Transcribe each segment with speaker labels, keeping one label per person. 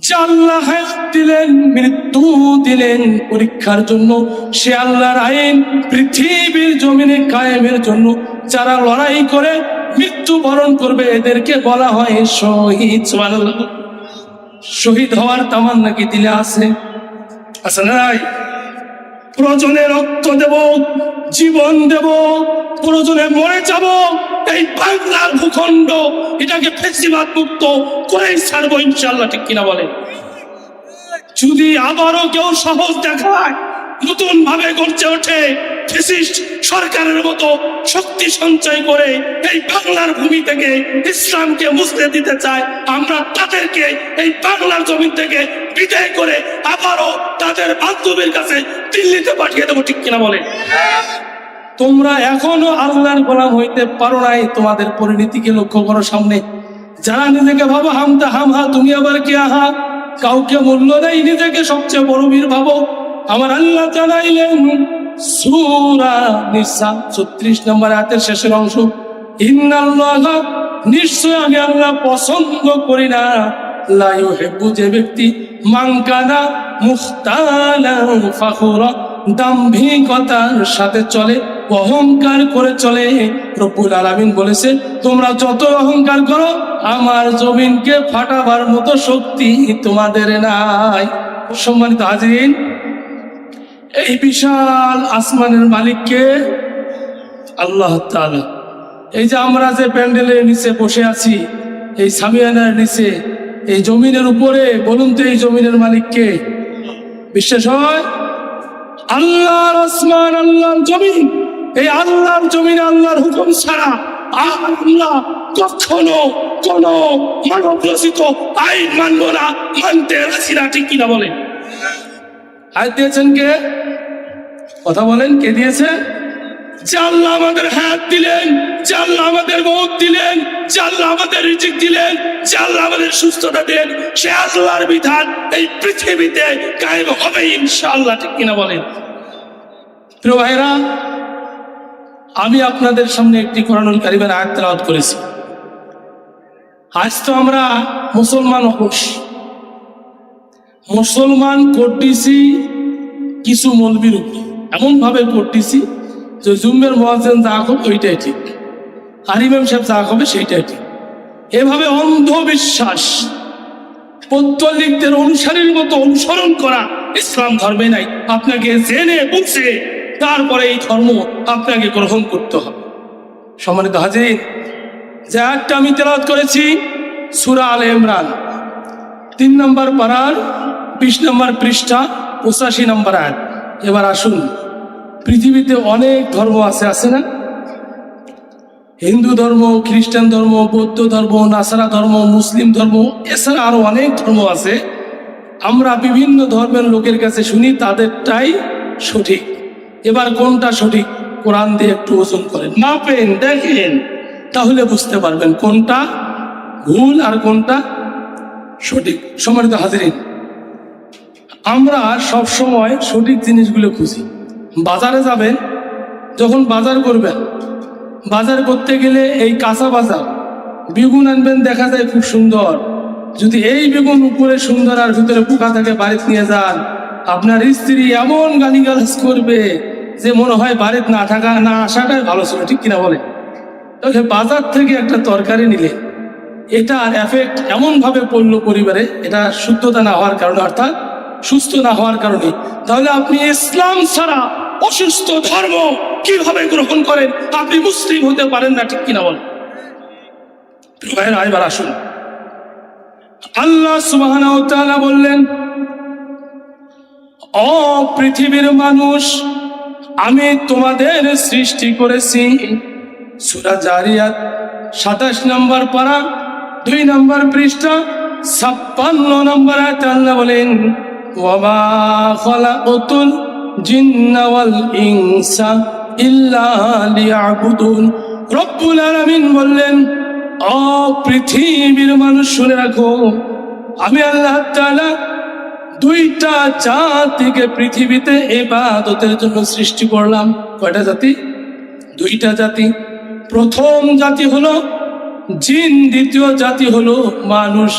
Speaker 1: যে আল্লাহ হায়াত দিলেন, মৃত্যু দিলেন পরীক্ষার জন্য, সে আল্লাহর আইন পৃথিবীর জমিনে কায়েমের জন্য যারা লড়াই করে মৃত্যুবরণ করবে এদেরকে বলা হয় শহীদ। সুবহানাল্লাহ। শহীদ হওয়ার তামান্না কি দিলে আছে? আছে না নাই? প্রয়োজনে রক্ত দেব, জীবন দেব, প্রয়োজনে মরে যাব, এই বাংলার ভূখণ্ড এটাকে ফেসিবাদ মুক্ত করেই ছাড়বো ইনশাআল্লাহ। ঠিক কিনা বলেন? যদি আবারও কেউ সাহস দেখায়, নতুন ভাবে গড়ে ওঠে ফ্যাসিস্ট সরকারের মতো শক্তি সঞ্চয় করে এই বাংলার ভূমি থেকে ইসলামকে মুছতে দিতে চায়, আমরা তাদেরকে এই বাংলার জমি থেকে বিদায় করে আবারও তাদের বান্ধবীর কাছে দিল্লিতে পাঠিয়ে দেবো। ঠিক কিনা বলে? তোমরা এখনো আল্লাহর গোলাম হইতে পারো নাই। তোমাদের পরিণতিকে লক্ষ্য করো সামনে। যারা নিজেকে ভাবো হামদা হামহা তুমি আবার কে আহা, কাউকে মূল্য দেয়, নিজেকে সবচেয়ে বড় বীর ভাবো। আমার আল্লাহ জানাইলেন সূরা নিসা 36 নম্বর আয়াতের শেষের অংশ, ইন্নাল্লাহা, নিশ্চয় আমি আল্লাহ পছন্দ করি না, লা ইউহিব্বু, যে ব্যক্তি মানকানা মুখতালান ফাখুরা, দাম্ভিকতার সাথে চলে, অহংকার করে চলে। রব্বুল আলামিন বলেছে তোমরা যত অহংকার করো আমার জমিনকে ফাটাবার মতো শক্তি তোমাদের নাই। সম্মানিত হাজিরিন, এই বিশাল আসমানের মালিককে আল্লাহ তাআলা। এই যে আমরা যে প্যান্ডেলের নিচে বসে আছি, এই সামিয়ানার নিচে, এই জমিনের উপরে, বলুন তো এই জমিনের মালিককে? বিশ্বাস হয়? আল্লাহর আসমান, আল্লাহর জমিন। এই আল্লাহর জমিন আল্লাহর হুকুম ছাড়া আল্লাহ কখনো কোন মানব রচিত আইন মানব না, মানতে রাজি না। ঠিক কিনা বলেন? আয়াত দিয়েছেন কে? কথা বলেন, কে দিয়েছে? যে আল্লাহ আমাদের হায়াত দিলেন, যে আল্লাহ আমাদের মৌত দিলেন, যে আল্লাহ আমাদের রিজিক দিলেন, যে আল্লাহ আমাদের সুস্থতা দেন, সে আল্লাহর বিধান এই পৃথিবীতে কায়েম হবে ইনশাআল্লাহ। ঠিক কিনা বলেন? প্রিয় ভাইরা, আমি আপনাদের সামনে একটি কোরআনুল কারীমের আয়াত তেলাওয়াত করেছি। আজ তো আমরা মুসলমান অবশ, মুসলমান করতেছি কিছু মৌলবীর উপরে, এমন ভাবে করতেছি যে জুম্মের মুয়াজ্জিন যা হবে ওইটাই ঠিক, আর ইমাম সাহেব যা হবে সেইটাই ঠিক। এভাবে অন্ধবিশ্বাস, পৌত্তলিকদের অনুসারীর মতো অনুসরণ করা ইসলাম ধর্মে নাই। আপনাকে জেনে বুঝে তারপরে এই ধর্ম আপনাকে গ্রহণ করতে হবে। সম্মানিত হাজির, যে আয়াতটা আমি তেলাওয়াত করেছি সূরা আলে ইমরান 3 নম্বর পারার 20 নম্বর পৃষ্ঠা 85 নম্বর আয়াত। এবার আসুন, পৃথিবীতে অনেক ধর্ম আছে না? হিন্দু ধর্ম, খ্রিস্টান ধর্ম, বৌদ্ধ ধর্ম, নাসারা ধর্ম, মুসলিম ধর্ম, এছাড়া আরো অনেক ধর্ম আছে। আমরা বিভিন্ন ধর্মের লোকের কাছে শুনি তাদেরটাই সঠিক। এবার কোনটা সঠিক? কোরআন দিয়ে একটু ওজন করেন, মাপেন, দেখেন, তাহলে বুঝতে পারবেন কোনটা ভুল আর কোনটা সঠিক। সম্মানিত হাজিরিন, আমরা সব সময় সঠিক জিনিসগুলো খুঁজি। বাজারে যাবেন, যখন বাজার করবেন, বাজার করতে গেলে এই কাঁচা বাজার বেগুন আনবেন, দেখা যায় খুব সুন্দর। যদি এই বেগুন উপরে সুন্দর আর ভিতরে পোকা থাকে, বাড়িতে নিয়ে যান, আপনার স্ত্রী এমন গালিগালাজ করবে যে মনে হয় বাড়িতে না আসাটাই ভালো ছিল। ঠিক কিনা বলে? তাহলে বাজার থেকে একটা তরকারি নিলে এটার এফেক্ট এমন ভাবে পড়লো পরিবারে, এটা শুদ্ধতা না হওয়ার কারণে, অর্থাৎ সুস্থ না হওয়ার কারণে। তাহলে আপনি ইসলাম ছাড়া অসুস্থ ধর্ম কিভাবে গ্রহণ করেন? আপনি মুসলিম হতে পারেন না। ঠিক কিনা বলেন? এবার আসুন, আল্লাহ সুবহানাহু ওয়া তাআলা বললেন, ও পৃথিবীর মানুষ, আমি তোমাদের সৃষ্টি করেছি। সূরা জারিয়াত 27 নম্বর পারা 2 নম্বর পৃষ্ঠা 56 নম্বর আয়াতে আল্লাহ বলেন, ওয়া মা খালাকাতুল জিন্না ওয়াল ইনসা ইল্লা লিয়াবুদুন। রব্বুল আলামিন বললেন, ও পৃথিবীর মানুষ শুনে রাখো, আমি আল্লাহ তাআলা 2টা জাতিকে পৃথিবীতে ইবাদতের জন্য সৃষ্টি করলাম। কয়টা জাতি? 2টা জাতি। প্রথম জাতি হলো জিন, দ্বিতীয় জাতি হলো মানুষ।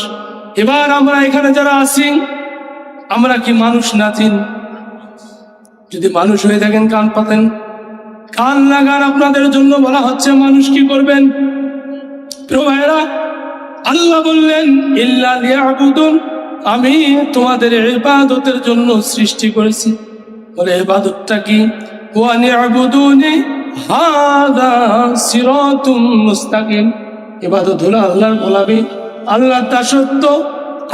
Speaker 1: এবার আমরা এখানে যারা আছি, আমরা কি মানুষ না জিন? যদি মানুষ হয়ে থাকেন কান পাতেন, কান লাগান। আপনাদের জন্য বলা হচ্ছে মানুষ কি করবেন। প্রিয় ভাইরা, আল্লাহ বললেন ইল্লা লিয়াবুদুন, আমি তোমাদের ইবাদতের জন্য সৃষ্টি করেছি। বলে ইবাদতটা কি? ওয়া নি'বুদুনি হাদা সিরাতুম মুস্তাকিম। ইবাদত হলো আল্লাহর গোলামি, আল্লাহর দাসত্ব,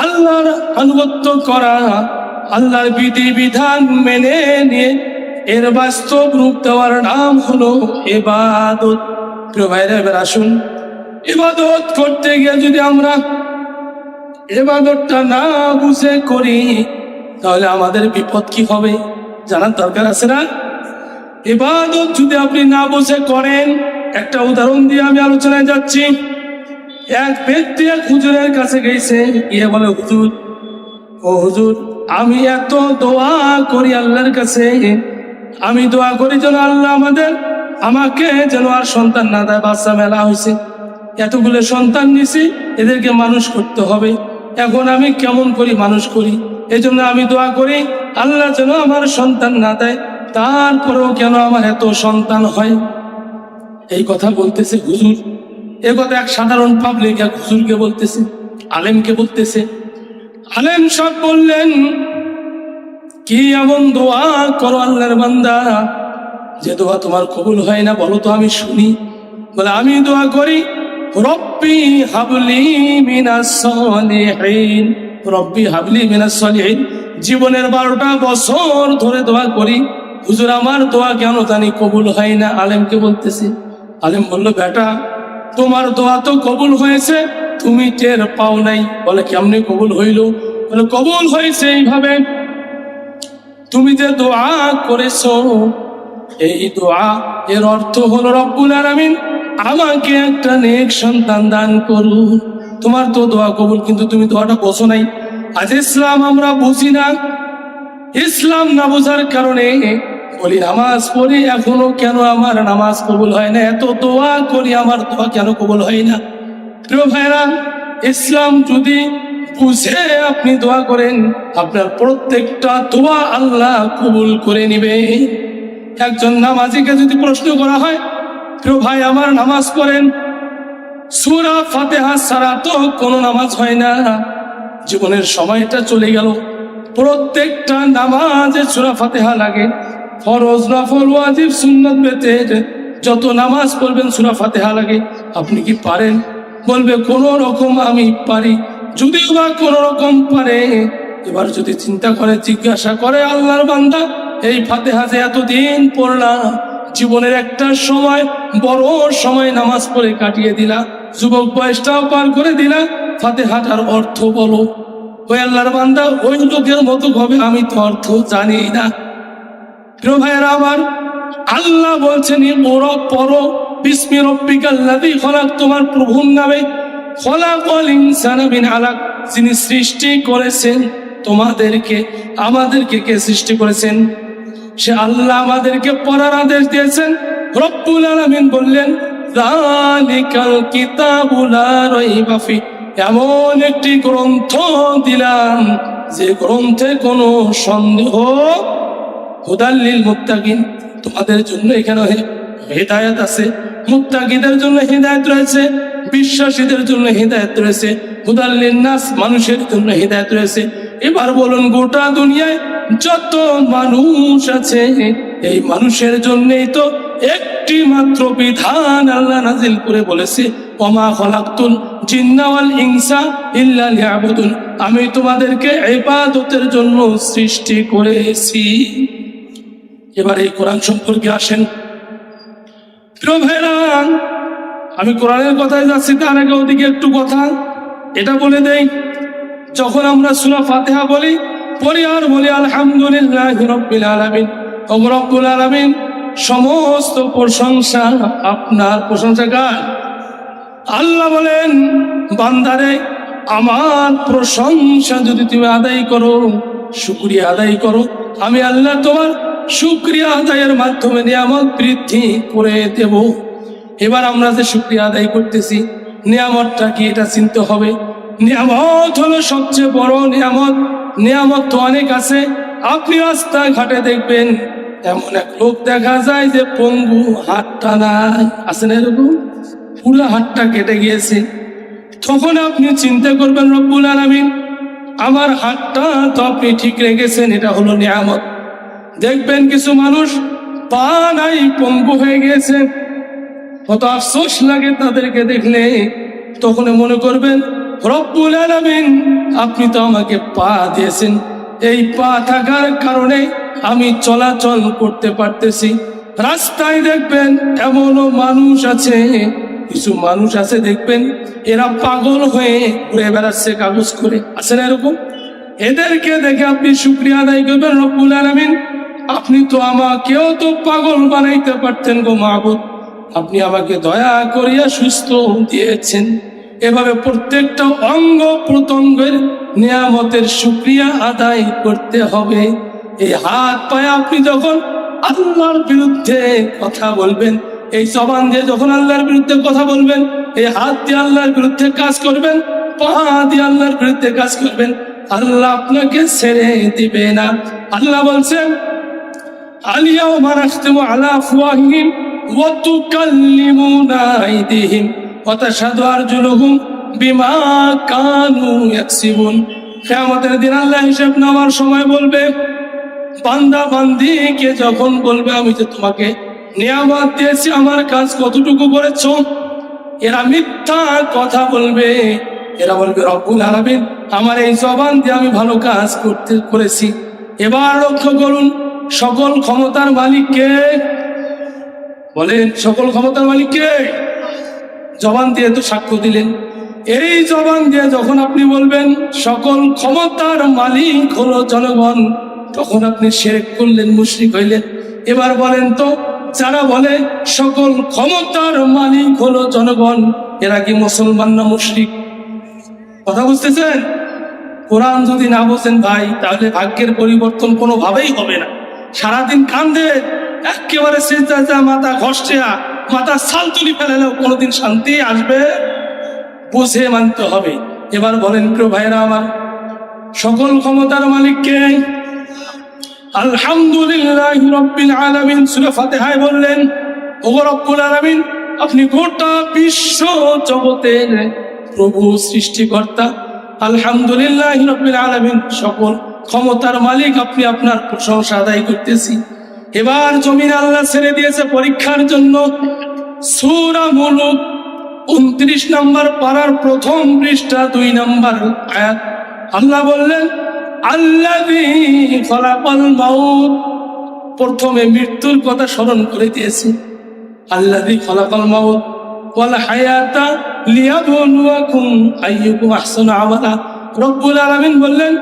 Speaker 1: আল্লাহর আনুগত্য করা, আল্লাহর বিধি বিধান মেনে নিয়ে এর বাস্তব রূপ দেওয়ার নাম হলো ইবাদত। প্রিয় ভাইরা, এবার আসুন, ইবাদত করতে গিয়ে যদি আমরা ইবাদতটা না বুঝে করি, তাহলে আমাদের বিপদ কি হবে জানার দরকার আছে না? ইবাদত যদি আপনি না বুঝে করেন, একটা উদাহরণ দিয়ে আমি আলোচনায় যাচ্ছি। এক ব্যক্তি এক হুজুরের কাছে গেছে, গিয়ে বলে, হুজুর, ও হুজুর, আমি এত দোয়া করি আল্লাহর কাছে, আমি দোয়া করি যেন আল্লাহ আমাকে যেন আর সন্তান না দেয়। বাচ্চা মেলা হয়েছে, এতগুলো সন্তান নিছি, এদেরকে মানুষ করতে হবে, এখন আমি কেমন করি মানুষ করি, এই জন্য আমি দোয়া করি আল্লাহ যেন আমার সন্তান না দেয়, তারপরেও কেন আমার এত সন্তান হয়। এই কথা বলতেছে হুজুর। এ কথা এক সাধারণ পাবলিক এক হুজুরকে বলতেছে, আলেমকে বলতেছে। আলেম সব বললেন, কি এমন দোয়া করো আল্লাহর বান্দা যে দোয়া তোমার কবুল হয় না, বলো তো আমি শুনি। বলে, আমি দোয়া করি রব্বি হাবলি মিনাস সলিহিন, রব্বি হাবলি মিনাস সলিহিন। জীবনের 12টা বছর ধরে দোয়া করি, হুজুর আমার দোয়া কেন জানি কবুল হয় না। আলেমকে বলতেছি। আলেম বলল, বেটা, তোমার দোয়া তো কবুল হয়েছে, তুমি টের পাও নাই। বলে, কেমনে কবুল হইল? বলে, কবুল হয়েছে এইভাবে, তুমি যে দোয়া করেছো, এই দোয়া এর অর্থ হলো রব্বুল আলামিন আমাকে একটা নেক সন্তান দান করুন। তোমার তো দোয়া কবুল, কিন্তু তুমি দোয়াটা বোঝো নাই। আজ ইসলাম আমরা বুঝি না, ইসলাম না বোঝার কারণে বলি নামাজ পড়ি, এখনো কেন আমার নামাজ কবুল হয় না, এত দোয়া করি আমার দোয়া কেন কবুল হয় না। প্রিয় ভাইরা, ইসলাম যদি বুঝে আপনি দোয়া করেন, আপনার প্রত্যেকটা দোয়া আল্লাহ কবুল করে নিবে। একজন নামাজিকে যদি প্রশ্ন করা হয়, প্রিয় ভাই আমার নামাজ পড়েন, সূরা ফাতিহা ছাড়া তো কোনো নামাজ হয় না, জীবনের সময়টা চলে গেল, প্রত্যেকটা নামাজে সূরা ফাতিহা লাগে, ফরজ নফল ওয়াজিব সুন্নাত বেতের যত নামাজ পড়বেন সূরা ফাতিহা লাগে। আপনি কি পারেন? বলবে, কোন রকম আমি পারি। যদিও বা কোন রকম পারে, এবার যদি চিন্তা করে, জিজ্ঞাসা করে, আল্লাহর বান্দা, এই ফাতিহা যে এতদিন পড়লাম, জীবনের একটা সময় বড় সময় নামাজ পড়ে কাটিয়ে দিলা, যুবক বয়সটাও পার করে দিলা, ফাতিহাটার অর্থ বলো। ওই আল্লাহর বান্দা ওই লোকের মতো হবে, আমি তো অর্থ জানি না। প্রিয় ভাইয়েরা আমার, আল্লাহ বলছেন, ওরা পড়ো বিসমি রব্বিকাল্লাযী খলাক, তোমার প্রভুর নামে। খলাকাল ইনসানা মিন আলাক, যিনি সৃষ্টি করেছেন তোমাদেরকে, আমাদেরকে কে সৃষ্টি করেছেন? সে আল্লাহ। আমাদেরকে পড়ার আদেশ দিয়েছেন। রব্বুল আলামিন বললেন, যালিকাল কিতাবু লা রাইবা ফি, এমন একটি গ্রন্থ দিলাম যে গ্রন্থে কোনো সন্দেহ, হুদাল লিল মুত্তাকিন, তোমাদের জন্য এখানে হেদায়েত আছে, মুত্তাকিদের জন্য হেদায়েত রয়েছে, বিশ্বাসীদের জন্য হেদায়েত রয়েছে, হুদাল লিন নাস, মানুষের জন্য হেদায়েত রয়েছে। এবার বলুন, গোটা দুনিয়ায় যত মানুষ আছে, এই মানুষের জন্যই তো একটি মাত্র বিধান আল্লাহ নাজিল করে বলেছে, ওমা খলাকতুল জিন্না ওয়াল ইনসা ইল্লা লিয়াবুদুন, আমি তোমাদেরকে ইবাদতের জন্য সৃষ্টি করেছি। এবার এই কোরআন সম্পর্কে আসেন। প্রিয় ভাইরা, আমি কোরআনের কথায় যাচ্ছি, তার আগে ওদিকে একটু কথা এটা বলে দেই। যখন আমরা সূরা ফাতিহা বলি, পড়ি আর বলি আলহামদুলিল্লাহি রাব্বিল আলামিন, ও রব্বুল আলামিন, সমস্ত প্রশংসা আপনার। প্রশংসা কার? আল্লাহ বলেন, বান্দারে, আমার প্রশংসা যদি তুমি আদায় করো, শুকরিয়া আদায় করো, আমি আল্লাহ তোমার শুকরিয়া আদায়ের মাধ্যমে নিয়ামত বৃদ্ধি করে দেব। এবার আমরা যে শুকরিয়া আদায় করতেছি, নিয়ামতটা কি এটা চিনতে হবে। নিয়ামত হলো সবচেয়ে বড় নিয়ামত। নিয়ামত তো অনেক আছে। আপনি রাস্তায় ঘাটে দেখবেন এমন এক লোক দেখা যায় যে পঙ্গু, হাতটা নাই, আছে না এরকম, পুরো হাতটা কেটে গিয়েছে। তখন আপনি চিন্তা করবেন, রব্বুল আলামিন আমার হাতটা তো আপনি ঠিক রেখেছেন, এটা হলো নিয়ামত। দেখবেন কিছু মানুষ পা নাই, পঙ্গু হয়ে গিয়েছে, কত আফসোস লাগে তাদেরকে দেখলে। তখন মনে করবেন, রব্বুল আলামিন আপনি তো আমাকে পা দিয়েছেন, এই পা থাকার কারণে আমি চলাচল করতে পারতেছি। রাস্তায় দেখবেন এমনও মানুষ আছে, কিছু মানুষ আছে দেখবেন এরা পাগল হয়ে ঘুরে বেড়াচ্ছে কাগজ করে, আছে না এরকম? এদেরকে দেখে আপনি শুকরিয়া আদায় করবেন, রব্বুল আলামিন আপনি তো আমাকেও তো পাগল বানাইতে পারতেন গো মাবুদ, আপনি আমাকে দয়া করিয়া সুস্থ দিয়েছেন। এভাবে প্রত্যেকটা অঙ্গ প্রত্যঙ্গের নিয়ামতের শুকরিয়া আদায় করতে হবে। এই হাত পায়ে আপনি যখন আল্লাহর বিরুদ্ধে কথা বলবেন, এই জবান দিয়ে যখন আল্লাহর বিরুদ্ধে কথা বলবেন, এই হাত দিয়ে আল্লাহর বিরুদ্ধে কাজ করবেন, পা দিয়ে আল্লাহর বিরুদ্ধে কাজ করবেন, আল্লাহ আপনাকে ছেড়ে দিবে না। আল্লাহ বলছেন, আলিয়াউমা নাখতিমু আলা আফওয়াহিহিম ওয়া তুকাল্লিমুনা আইদিহিম ওয়া তাশহাদু আরজুলুহুম বিমা কানু ইয়াকসিবুন। কিয়ামতের দিন আল্লাহ হিসাব নেওয়ার সময় বলবে, বান্দা বান্দিকে যখন বলবে আমি যে তোমাকে নিয়ামত দিয়েছি, আমার কাজ কতটুকু করেছো, এরা মিথ্যা কথা বলবে। এরা বলবে, রব্বুল আলামিন আমার এই জবান দিয়ে আমি ভালো কাজ করেছি। এবার লক্ষ্য করুন, সকল ক্ষমতার মালিক কে? বলেন, সকল ক্ষমতার মালিক কে? জবান দিয়ে তো সাক্ষ্য দিলেন। এই জবান দিয়ে যখন আপনি বলবেন সকল ক্ষমতার মালিক হলো জনগণ, তখন আপনি শিরক করলেন, মুশরিক হইলেন। এবার বলেন তো, যারা বলে সকল ক্ষমতার মালিক হলো জনগণ, এরা কি মুসলমান না মুশরিক? কথা বুঝতেছেন? কোরআন যদি না বোঝেন ভাই, তাহলে ভাগ্যের পরিবর্তন কোনোভাবেই হবে না। সারাদিন কান্দে, একেবারে সিজদা মাথা ঘষছে, মাথা ছাল তুলি ফেলালেও কোনোদিন শান্তি আসবে? বুঝে মানতে হবে। এবার বলেন প্রিয় ভাইরা আমার, সকল ক্ষমতার মালিক কে? আলহামদুলিল্লাহি রাব্বিল আলামিন। সূরা ফাতিহায় বললেন, ওগো রব্বুল আলামিন আপনি গোটা বিশ্ব জগতের প্রভু, সৃষ্টিকর্তা। আলহামদুলিল্লাহি রাব্বিল আলামিন, সকল ক্ষমতার মালিক আপনি, আপনার প্রশংসা আদায় করতেছি। এবার জমিন আল্লাহ ছেড়ে দিয়েছে পরীক্ষার জন্য। সূরা মুলুক 29 নম্বর পারার প্রথম পৃষ্ঠা 2 নম্বর আয়াত, আল্লাহ বললেন, আল্লাযী খালাকাল মাউত। প্রথমে মৃত্যুর কথা স্মরণ করে দিয়েছি। আল্লাযী খালাকাল মাউত ওয়াল হায়াতা লিয়াবলুয়াকুম আইয়ুকুম আহসানু আমালা। রব্বুল আলামিন বললেন,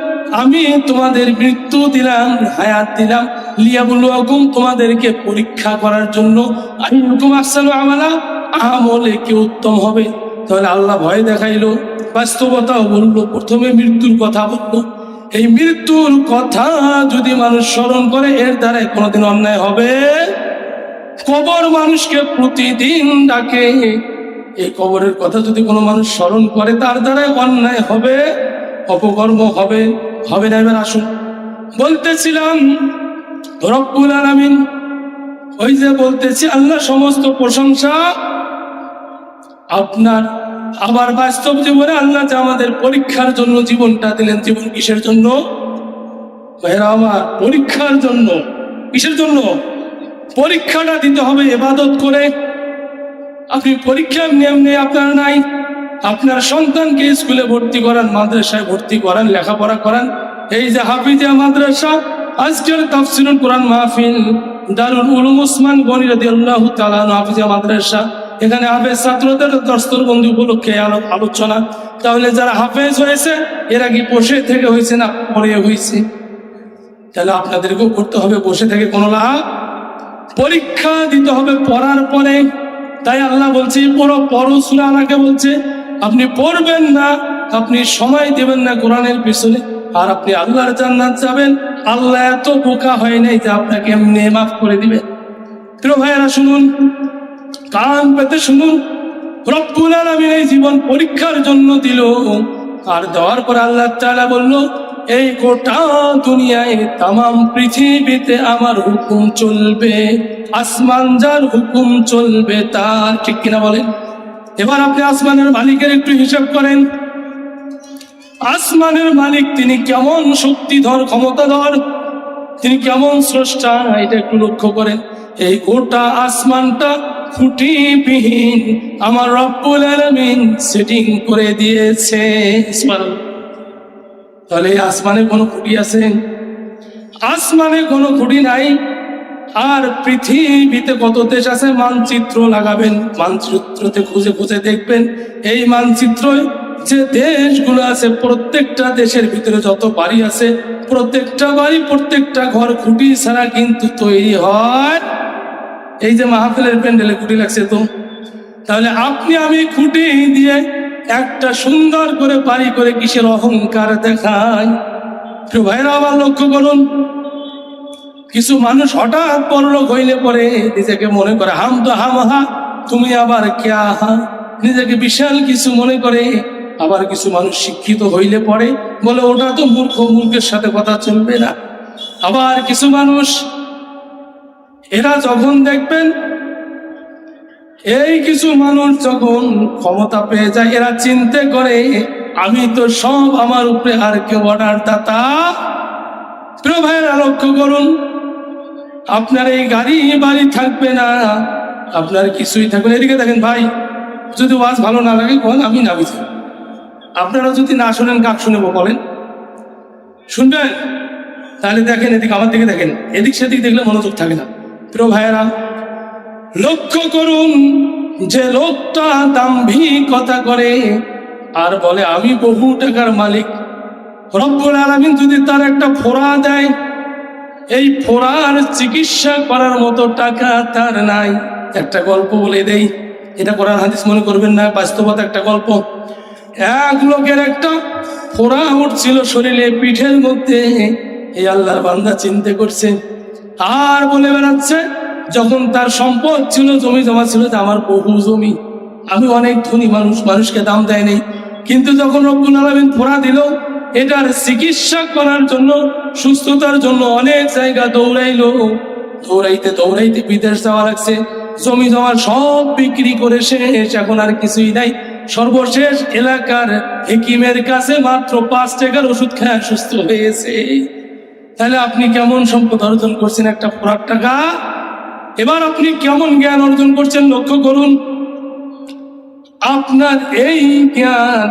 Speaker 1: আমি তোমাদের মৃত্যু দিলাম, হায়াত দিলাম, লিয়াবলুয়াকুম তোমাদেরকে পরীক্ষা করার জন্য, আইয়ুকুম আহসানু আমালা আমলে কে উত্তম হবে। তাহলে আল্লাহ ভয় দেখাইলো, বাস্তবতাও বললো, প্রথমে মৃত্যুর কথা বললো। এই মৃত্যুর কথা যদি মানুষ স্মরণ করে, এর দ্বারা কোনোদিন অন্যায় হবে? কবর মানুষকে প্রতিদিন ডাকে, এই কবরের কথা যদি কোনো মানুষ স্মরণ করে, তার দ্বারাই অন্যায় হবে, অপকর্ম হবে, হবে না? এবার আসুন, বলতেছিলাম রব্বুল আলামিন, ওই যে বলতেছি আল্লাহ সমস্ত প্রশংসা আপনার। আবার বাস্তব জীবনে আল্লাহ যে আমাদের পরীক্ষার জন্য জীবনটা দিলেন, জীবন কিসের জন্য ভাইরা আমার? পরীক্ষার জন্য। কিসের জন্য? পরীক্ষাটা দিতে হবে ইবাদত করে। আপনি পরীক্ষার নিয়ম নেই আপনার নাই, আপনার সন্তানকে স্কুলে ভর্তি করান, মাদ্রাসায় ভর্তি করান, লেখাপড়া করান। এই যে হাফিজিয়া মাদ্রাসা, আজকের তাফসীরুল কোরআন মাহফিল দারুল উলুম ওসমান গনি রাদিয়াল্লাহু তাআলা আনহু হাফিজিয়া মাদ্রাসা, এখানে হাফেজ ছাত্রদের দস্তরবন্দি উপলক্ষে আলোচনা। তাহলে যারা হাফেজ হয়েছে এরা কি বসে থেকে হয়েছে না পড়ে হয়েছে? তাহলে আপনাদেরকেও করতে হবে, বসে থেকে কোনো লাভ। পরীক্ষা দিতে হবে পড়ার পরে। তাই আল্লাহ বলছে পড়ো সূরা আনাকে বলছে আপনি পড়বেন না, আপনি সময় দেবেন না কোরআনের পিছনে, আর আপনি আল্লাহর জান্নাত যাবেন। আল্লাহ এত বোকা হয় নাই যে আপনাকে এমনি মাফ করে দিবেন। প্রিয় ভাইয়েরা শুনুন, কান পেতে শুনুন, রব্বুল আলামিন এই জীবন পরীক্ষার জন্য দিল। আর দেওয়ার পর আল্লাহ তাআলা বলল, এই গোটা দুনিয়ায় তামাম পৃথিবীতে আমার হুকুম চলবে, আসমান যার হুকুম চলবে তার। ঠিক কিনা বলেন? এবার আপনি আসমানের মালিকের একটু হিসাব করেন। আসমানের মালিক তিনি কেমন শক্তিধর, ক্ষমতাধর, তিনি কেমন স্রষ্টা, এটা একটু লক্ষ্য করেন। এই গোটা আসমানটা খুঁটিবিহীন আমার রব্বুল আলামিন সেটিং করে দিয়েছে। তাহলে এই আসমানে কোনো খুঁটি আছে? আসমানে কোনো খুঁটি নাই। আর পৃথিবীতে কত দেশ আছে? মানচিত্র লাগাবেন, মানচিত্রতে খুঁজে খুঁজে দেখবেন, এই মানচিত্রয় যে দেশগুলো আছে প্রত্যেকটা দেশের ভিতরে যত বাড়ি আছে প্রত্যেকটা বাড়ি, প্রত্যেকটা ঘর খুঁটি ছাড়া কিন্তু তৈরি হয়। এই যে মাহফিলের প্যান্ডেলে খুঁটি লাগছে তো, তাহলে আপনি আমি খুঁটি দিয়ে একটা সুন্দর করে বাড়ি করে কিসের অহংকার দেখাই? প্রিয় ভাইরা আবার লক্ষ্য করুন, কিছু মানুষ হঠাৎ পরলোক হইলে পরে নিজেকে মনে করে হাম তো হামহা, তুমি আবার ক্যা হা, নিজেকে বিশাল কিছু মনে করে। আবার কিছু মানুষ শিক্ষিত হইলে পরে বলে ওটা তো মূর্খ, মূর্খের সাথে কথা চলবে না। আবার কিছু মানুষ এরা যখন দেখবেন, এই কিছু মানুষ যখন ক্ষমতা পেয়ে যায় এরা চিন্তা করে আমি তো সব, আমার উপরে আর কেউ অর্ডার দাতা। প্রিয় ভাইয়েরা লক্ষ্য করুন, আপনার এই গাড়ি বাড়ি থাকবে না, আপনার কিছুই থাকবে না। এদিকে দেখেন ভাই, যদি ওয়াজ ভালো না লাগে বলেন, আমি নামি থাকি। আপনারা যদি না শোনেন কাক শুনেব বলেন? শুনবেন? তাহলে দেখেন, এদিকে আমার দিকে দেখেন, এদিক সেদিক দেখলে মনোযোগ থাকে না। প্রিয় ভাইয়েরা লক্ষ্য করুন, যে লোকটা দাম্ভিকতা করে আর বলে আমি বহু টাকার মালিক, রব্বুল আলামিন যদি তার একটা ফোঁড়া দেয়, এই ফোঁড়ার চিকিৎসা করার মতো টাকা তার নাই। একটা গল্প বলে দেই, এটা কোরআন হাদিস মনে করবেন না, বাস্তবতা একটা গল্প। এক লোকের একটা ফোঁড়া উঠছিল শরীরে, পিঠের মধ্যে। এই আল্লাহর বান্দা চিন্তা করছে আর বলে বেড়াচ্ছে, যখন তার সম্পদ ছিল, জমি জমা ছিল, যে আমার বহু জমি, আমি অনেক ধনী মানুষ, মানুষকে দাম দেয় নেই, কিন্তু যখন রব্বুল আলামিন ফোঁড়া দিল, এটার চিকিৎসা করার জন্য, সুস্থতার জন্য অনেক জায়গা দৌড়াইলো। দৌড়াইতে দৌড়াইতে বিদেশ যাওয়া লাগছে, জমি জমা সব বিক্রি করে শেষ, এখন আর কিছুই নাই। সর্বশেষ এলাকার হেকিমের কাছে মাত্র 5 টাকার ওষুধ খেয়ে সুস্থ হয়েছে। তাহলে আপনি কেমন সম্পদ অর্জন করছেন? একটা ফোঁড়ার টাকা। এবার আপনি কেমন জ্ঞান অর্জন করছেন লক্ষ্য করুন। আপনার এই জ্ঞান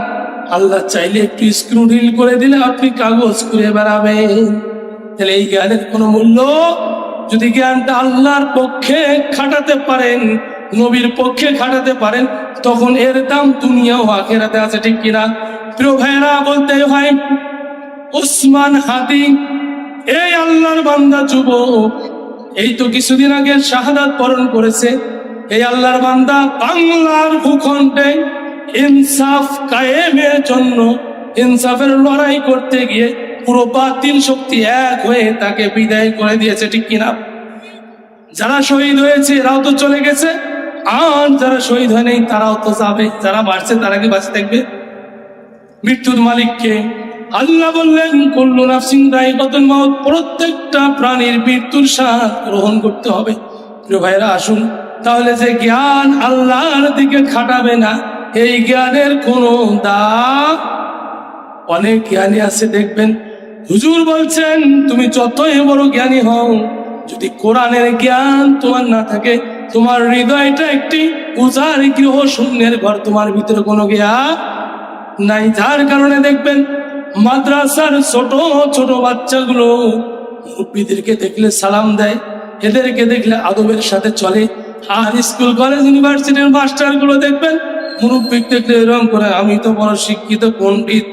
Speaker 1: আল্লাহ চাইলে একটু স্ক্রু ঢিল করে দিলে আপনি কাগজ করে বেড়াবেন। তাহলে এই জ্ঞানের কোনো মূল্য? যদি জ্ঞানটা আল্লাহর পক্ষে খাটাতে পারেন, নবীর পক্ষে খাটাতে পারেন, তখন এর দাম দুনিয়া ও আখিরাতে আছে। ঠিক কিনা? প্রিয় ভাইরা বলতে হয়, ওসমান হাদি এই আল্লাহর বান্দা যুবক, এই তো কিছুদিন আগে শাহাদাত বরণ করেছে। এই আল্লাহর বান্দা বাংলার ভূখণ্ডে ইনসাফ কায়েমের জন্য, ইনসাফের লড়াই করতে গিয়ে পুরো বাতিল শক্তি এক হয়ে তাকে বিদায় করে দিয়েছে। ঠিক কিনা? যারা শহীদ হয়েছে এরাও তো চলে গেছে, আর যারা শহীদ হয় নাই তারাও তো যাবে। যারা বাঁচছে তারা কি বাঁচে থাকবে? মৃত্যুর মালিককে আল্লাহ বললেন, কুল্লু নাফসিন যায়িকাতুল মাউত, প্রত্যেকটা প্রাণীর মৃত্যুর স্বাদ গ্রহণ করতে হবে। প্রিয় ভাইরা আসুন, তাহলে যে জ্ঞান আল্লাহর দিকে খাটাবে না, এই জ্ঞানের কোনো দাম? অনেক জ্ঞানী আছে দেখবেন, হুজুর বলছেন তুমি যতই বড় জ্ঞানী হও, যদি কোরআনের জ্ঞান তোমার না থাকে, তোমার হৃদয়টা একটি উজাড় গৃহ, শূন্যের ঘর, তোমার ভিতরে কোনো জ্ঞান নাই। যার কারণে দেখবেন মাদ্রাসার ছোট ছোট বাচ্চাগুলো মুরব্বিদেরকে দেখলে সালাম দেয়, এদেরকে দেখলে আদবের সাথে চলে। আর স্কুল কলেজ ইউনিভার্সিটির মাস্টার গুলো দেখবেন মুরব্বি দেখলে এরকম করে, আমি তো বড় শিক্ষিত পণ্ডিত,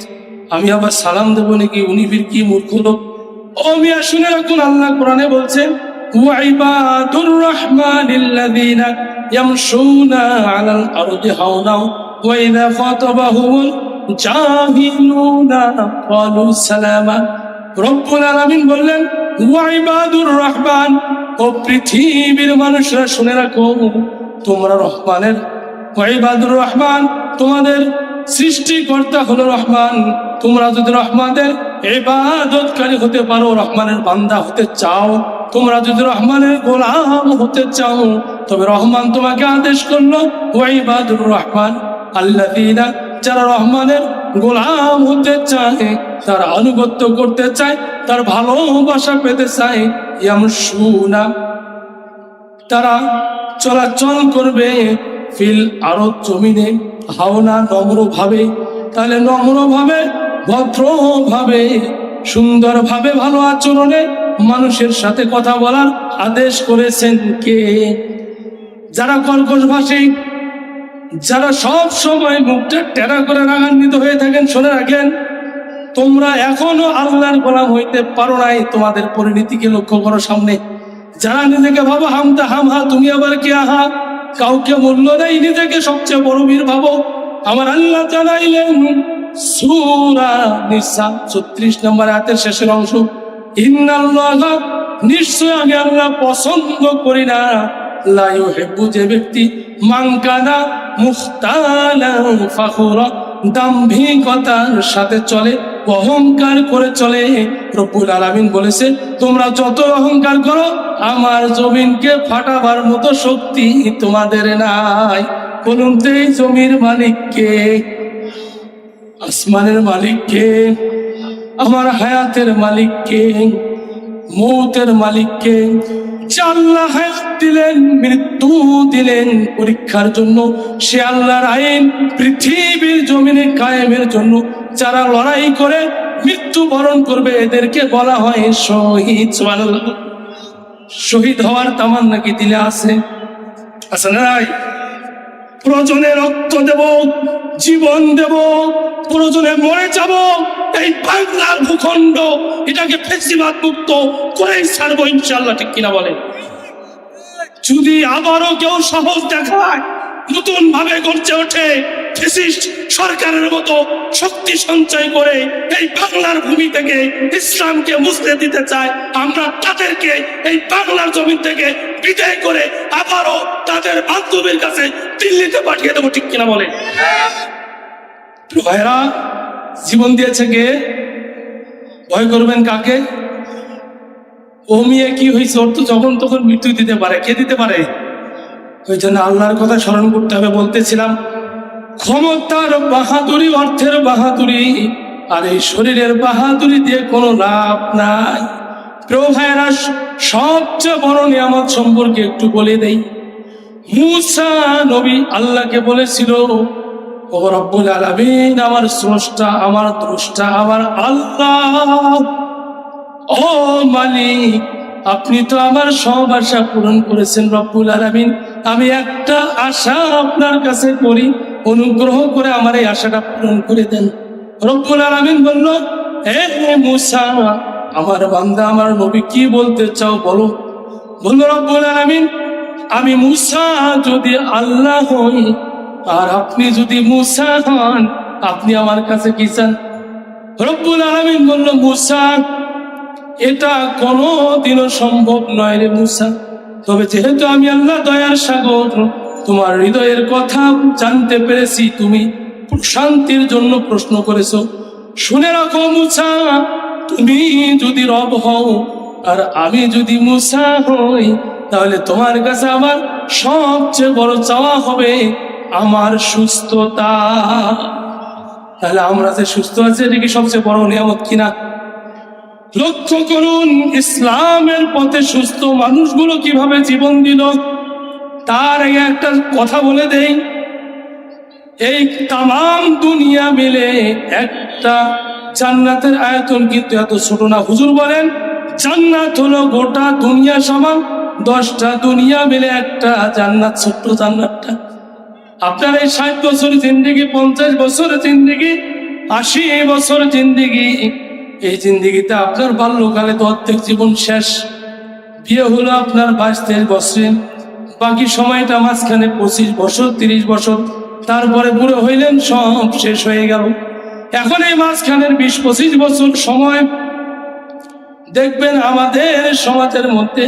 Speaker 1: আমি আবার সালাম দেবো নাকি? উনি ফির কি মূর্খ লোক। ও মিয়া শুনে রাখুন, আল্লাহ কোরআনে বলছেন, ওয়াইবাদুর রহমানিল্লাযীনা ইয়ামশুনা আলাল আরদি হাওনা ওয়া ইযা খাতাবাহুমুল জাহিলুনা ক্বালু সালামা। রব্বুল আলামিন বললেন, ওয়াইবাদুর রহমান, ও পৃথিবীর মানুষরা শুনে রাখো, তোমরা রহমানের, ওয়াইবাদুর রহমান, তোমাদের সৃষ্টিকর্তা হলো রহমান। তোমরা যদি রহমানের ইবাদতকারী হতে পারো, রহমানের বান্দা হতে চাও, তোমরা যদি রহমানের গোলাম হতে চাও, তবে রহমান তোমাকে আদেশ করলো ওয়া ইবাদুর রহমান আল্লাযীনা, যারা রহমানের গোলাম হতে চায়, তার আনুগত্য করতে চায়, তার ভালোবাসা পেতে চায়, ইয়ামশুনা, তারা চলাচল করবে ফিল আরো জমিনে হাওনা, নম্র ভাবে। তাহলে নম্র ভাবে, ভদ্র ভাবে, সুন্দর ভাবে, ভালো আচরণে মানুষের সাথে কথা বলার আদেশ করেছেন কে? যারা কর্কশ ভাষী, যারা সব সময় মুখটা টেরা করে রাগান্বিত হয়ে থাকেন, শুনে রাখেন, তোমরা এখনো আল্লাহর গোলাম হইতে পারো নাই। তোমাদের পরিণতিকে লক্ষ্য করো সামনে। যারা নিজেকে ভাবো হামতা হামহা, তুমি আবার কে আহা, কাউকে মূল্য দেয়, নিজেকে সবচেয়ে বড় বীর ভাবো। আমার আল্লাহ জানাইলেন সূরা নিসা 36 নম্বর আয়াতের শেষের অংশ, ইন্নাল্লাহা, নিশ্চয় আমি আল্লাহ পছন্দ করি না, লা ইউহিব্বু, যে ব্যক্তি মান কানা মুখতালান ফাখুরা, দাম্ভিকতার সাথে চলে, অহংকার করে চলে। রব্বুল আলামিন বলেছে, তোমরা যত অহংকার করো, আমার জমিনকে ফাটাবার মতো শক্তি তোমাদের নাই। বলুন তো এই জমির মালিক কে? আসমানের মালিক কে? আমার হায়াতের মালিক কে? মৌতের মালিক কে? যে আল্লাহ হায়াত দিলেন, মৃত্যু দিলেন পরীক্ষার জন্য, সে আল্লাহর আইন পৃথিবীর জমিনে কায়েমের জন্য যারা লড়াই করে মৃত্যু বরণ করবে, এদেরকে বলা হয় শহীদ। সুবহানাল্লাহ। শহীদ হওয়ার তামান্না কি দিলে আছে? আছে না নাই? প্রয়োজনে রক্ত দেব, জীবন দেব, প্রয়োজনে মরে যাব, এই বাংলার ভূখণ্ড এটাকে ফেসিবাদ মুক্ত করেই ছাড়বো ইনশাআল্লাহ। ঠিক কিনা বলে? যদি আবারও কেউ সাহস দেখায়, নতুন ভাবে গড়ছে ওঠে, ফ্যাসিস্ট সরকারের মতো শক্তি সঞ্চয় করে এই বাংলার ভূমি থেকে ইসলামকে মুছতে দিতে চায়, আমরা তাদেরকে এই বাংলার জমি থেকে বিদায় করে আবারও তাদের বান্ধবীর কাছে দিল্লিতে পাঠিয়ে দেবো। ঠিক কিনা বলে? ভাইরা, জীবন দিয়েছে কে? ভয় করবেন কাকে? ও মেয়ে কি হয়েছে, ওর তো যখন তখন মৃত্যু দিতে পারে। কে দিতে পারে? ওই জন্য আল্লাহর কথা স্মরণ করতে হবে। বলতেছিলাম, ক্ষমতার বাহাদুরি, অর্থের বাহাদুরি আর এই শরীরের বাহাদুরি দিয়ে কোনো লাভ নাই। প্রিয় ভাইরা, সবচেয়ে বড় নিয়ামত সম্পর্কে একটু বলে দেই। মূসা নবী আল্লাহকে বলেছিল, ও রব্বুল আলামিন, আমার স্রষ্টা, আমার দ্রষ্টা, আমার আল্লাহ, ও মালিক, আপনি তো আমার সব আশা পূরণ করেছেন রব্বুল আলামিন। আমি একটা আশা আপনার কাছে করি, অনুগ্রহ করে আমার এই আশাটা পূরণ করে দেন। রব্বুল আলামিন বলল, হে মূসা, আমার বান্দা, আমার নবী, কি বলতে চাও বলো। বলল রব্বুল আলামিন, আমি মূসা যদি আল্লাহ হই আর আপনি যদি মূসা হন, আপনি আমার কাছে কি চান? রব্বুল আলামিন বলল, মূসা, এটা কোনোদিনও সম্ভব নয় রে মূসা, তবে যেহেতু আমি আল্লাহ দয়ার সাগর, তোমার হৃদয়ের কথা জানতে পেরেছি, তুমি শান্তির জন্য প্রশ্ন করেছো। শুনে রাখো মূসা, তুমি যদি রব হও আর আমি যদি মূসা হই, তাহলে তোমার কাছে আমার সবচেয়ে বড় চাওয়া হবে আমার সুস্থতা। তাহলে আমরা যে সুস্থ আছি, এটা কি সবচেয়ে বড় নিয়ামত কিনা? লক্ষ্য করুন, ইসলামের পথে সুস্থ মানুষগুলো কিভাবে জীবন দিল। তার আগে একটা কথা বলে দেই, এই তামাম দুনিয়া মিলে একটা জান্নাতের আয়তন কিন্তু এত ছোট না। হুজুর বলেন, জান্নাত হলো গোটা দুনিয়া সমান, 10টা দুনিয়া মিলে একটা জান্নাত, ছোট্ট জান্নাতটা। আপনার এই 60 বছর জিন্দিগি, 50 বছর জিন্দিগি, 80 বছর জিন্দিগি, এই জিন্দিগিতে আপনার বাল্যকালে তো অর্ধেক জীবন শেষ। বিয়ে হলো আপনার 22-23 বছরে, বাকি সময়টা মাঝখানে 25 বছর, 30 বছর, তারপরে বুড়ো হইলেন, সব শেষ হয়ে গেল। এখন এই মাঝখানের 20-25 বছর সময় দেখবেন আমাদের সমাজের মধ্যে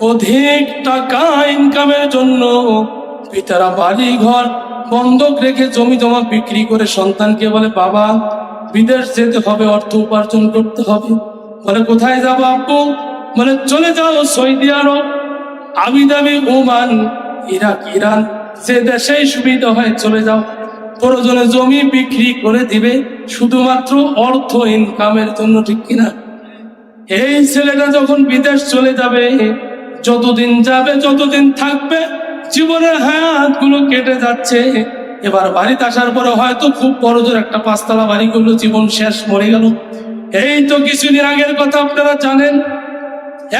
Speaker 1: অধিক টাকা ইনকামের জন্য পিতারা বাড়ি ঘর বন্ধক রেখে জমি জমা বিক্রি করে সন্তানকে বলে, বাবা বিদেশ যেতে হবে, অর্থ উপার্জন করতে হবে। বলে, কোথায় যাবো আব্বু? বলে, চলে যাও সৌদি আরব, আবুধাবি, ওমান, ইরাক, ইরান, যে দেশেই সুবিধা হয় চলে যাও। প্রয়োজনে জমি বিক্রি করে দিবে শুধুমাত্র অর্থ ইনকামের জন্য, ঠিক কিনা? এই ছেলেটা যখন বিদেশ চলে যাবে, যতদিন যাবে যতদিন থাকবে, জীবনের হায়াতগুলো কেটে যাচ্ছে। এবার বাড়িতে আসার পরে হয়তো খুব বড় জোর একটা 5 তলা বাড়ি করলো, জীবন শেষ, মরে গেল। এই তো কিছুদিন আগের কথা আপনারা জানেন,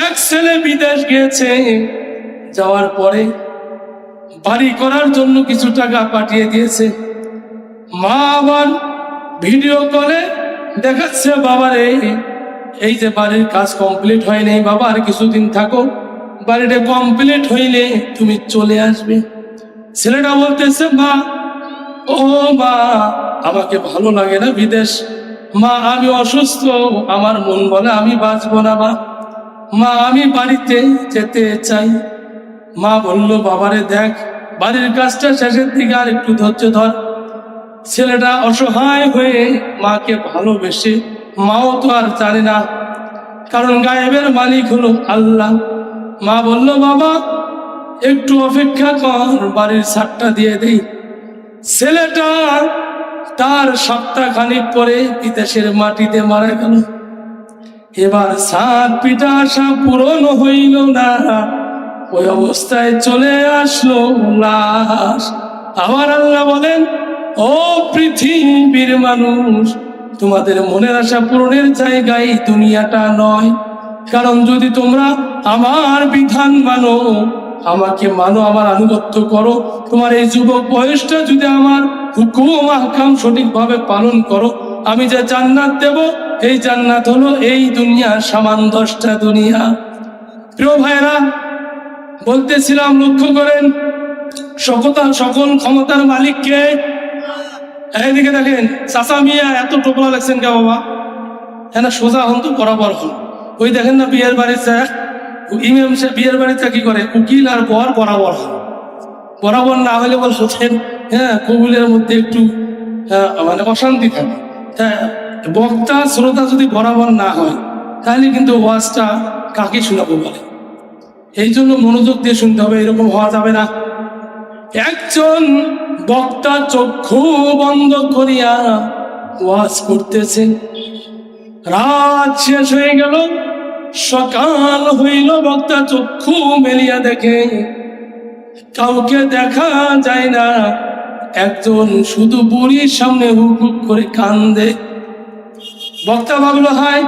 Speaker 1: এক ছেলে বিদেশ গিয়েছে, যাওয়ার পরে বাড়ি করার জন্য কিছু টাকা পাঠিয়ে দিয়েছে। মা আবার ভিডিও কলে দেখাচ্ছে, বাবারে এই যে বাড়ির কাজ কমপ্লিট হয়নি, বাবা আর কিছুদিন থাকো, বাড়িটা কমপ্লিট হইলে তুমি চলে আসবে। ছেলেটা বলতেছে, মা, ও মা, আমাকে ভালো লাগে না বিদেশ। মা, আমি অসুস্থ, আমার মন বলে আমি বাঁচবো না। মা, আমি বাড়িতে যেতে চাই। মা বলল, বাবারে দেখ, বাড়ির কাজটা শেষের দিকে আর একটু ধৈর্য ধর। ছেলেটা অসহায় হয়ে মাকে ভালোবেসে, মাও তো আর জানে না, কারণ গায়েবের মালিক হলো আল্লাহ। মা বলল, বাবা একটু অপেক্ষা কর, বাড়ির ছাদটা দিয়ে দেই। ছেলেটা তার সপ্তাহখানিক পরে বিদেশের মাটিতে মারা গেল। এবার ছাদ পিঠা আশা পূরণ হইল না, ওই অবস্থায় চলে আসলো লাশ। আবার আল্লাহ বলেন, ও পৃথিবীর মানুষ, তোমাদের মনের আশা পূরণের জায়গায় দুনিয়াটা নয়। কারণ যদি তোমরা আমার বিধান মানো, আমাকে মানো, আমার আনুগত্য করো, তোমার এই যুবক বয়সটা যদি আমার হুকুম আহকাম সঠিকভাবে পালন করো, আমি যে জান্নাত দেব, এই জান্নাত হলো এই দুনিয়া, সামান 10টা দুনিয়া। প্রিয় ভাইরা, বলতেছিলাম, লক্ষ্য করেন, সকল ক্ষমতার মালিককে। এইদিকে দেখেন, চাচা মিয়া এত টোপলা লাগছেন কে বাবা? হ্যাঁ, সোজা হন তো, বরাবর হন। ওই দেখেন না, বিয়ের বাড়িতে ইমাম সাহেব বিয়ের বাড়িতে কি করে, উকিল আর বর বরাবর হন। বরাবর না হলে বলছেন, হ্যাঁ, কবুলের মধ্যে একটু মানে অশান্তি থাকে। হ্যাঁ, বক্তা শ্রোতা যদি বরাবর না হয়, তাহলে কিন্তু ওয়াজটা কাকে শোনাবো বলে। এই জন্য মনোযোগ দিয়ে শুনতে হবে, এরকম হওয়া যাবে না। একজন বক্তা চক্ষু বন্ধ করিয়া ওয়াজ করতেছে, রাত শেষ হয়ে গেল, সকাল হইল, বক্তা চক্ষু মেলিয়া দেখে কাউকে দেখা যায় না। একজন শুধু বুড়ির সামনে হুক হুক করে কান্দে। বক্তা ভাবলো, হায়,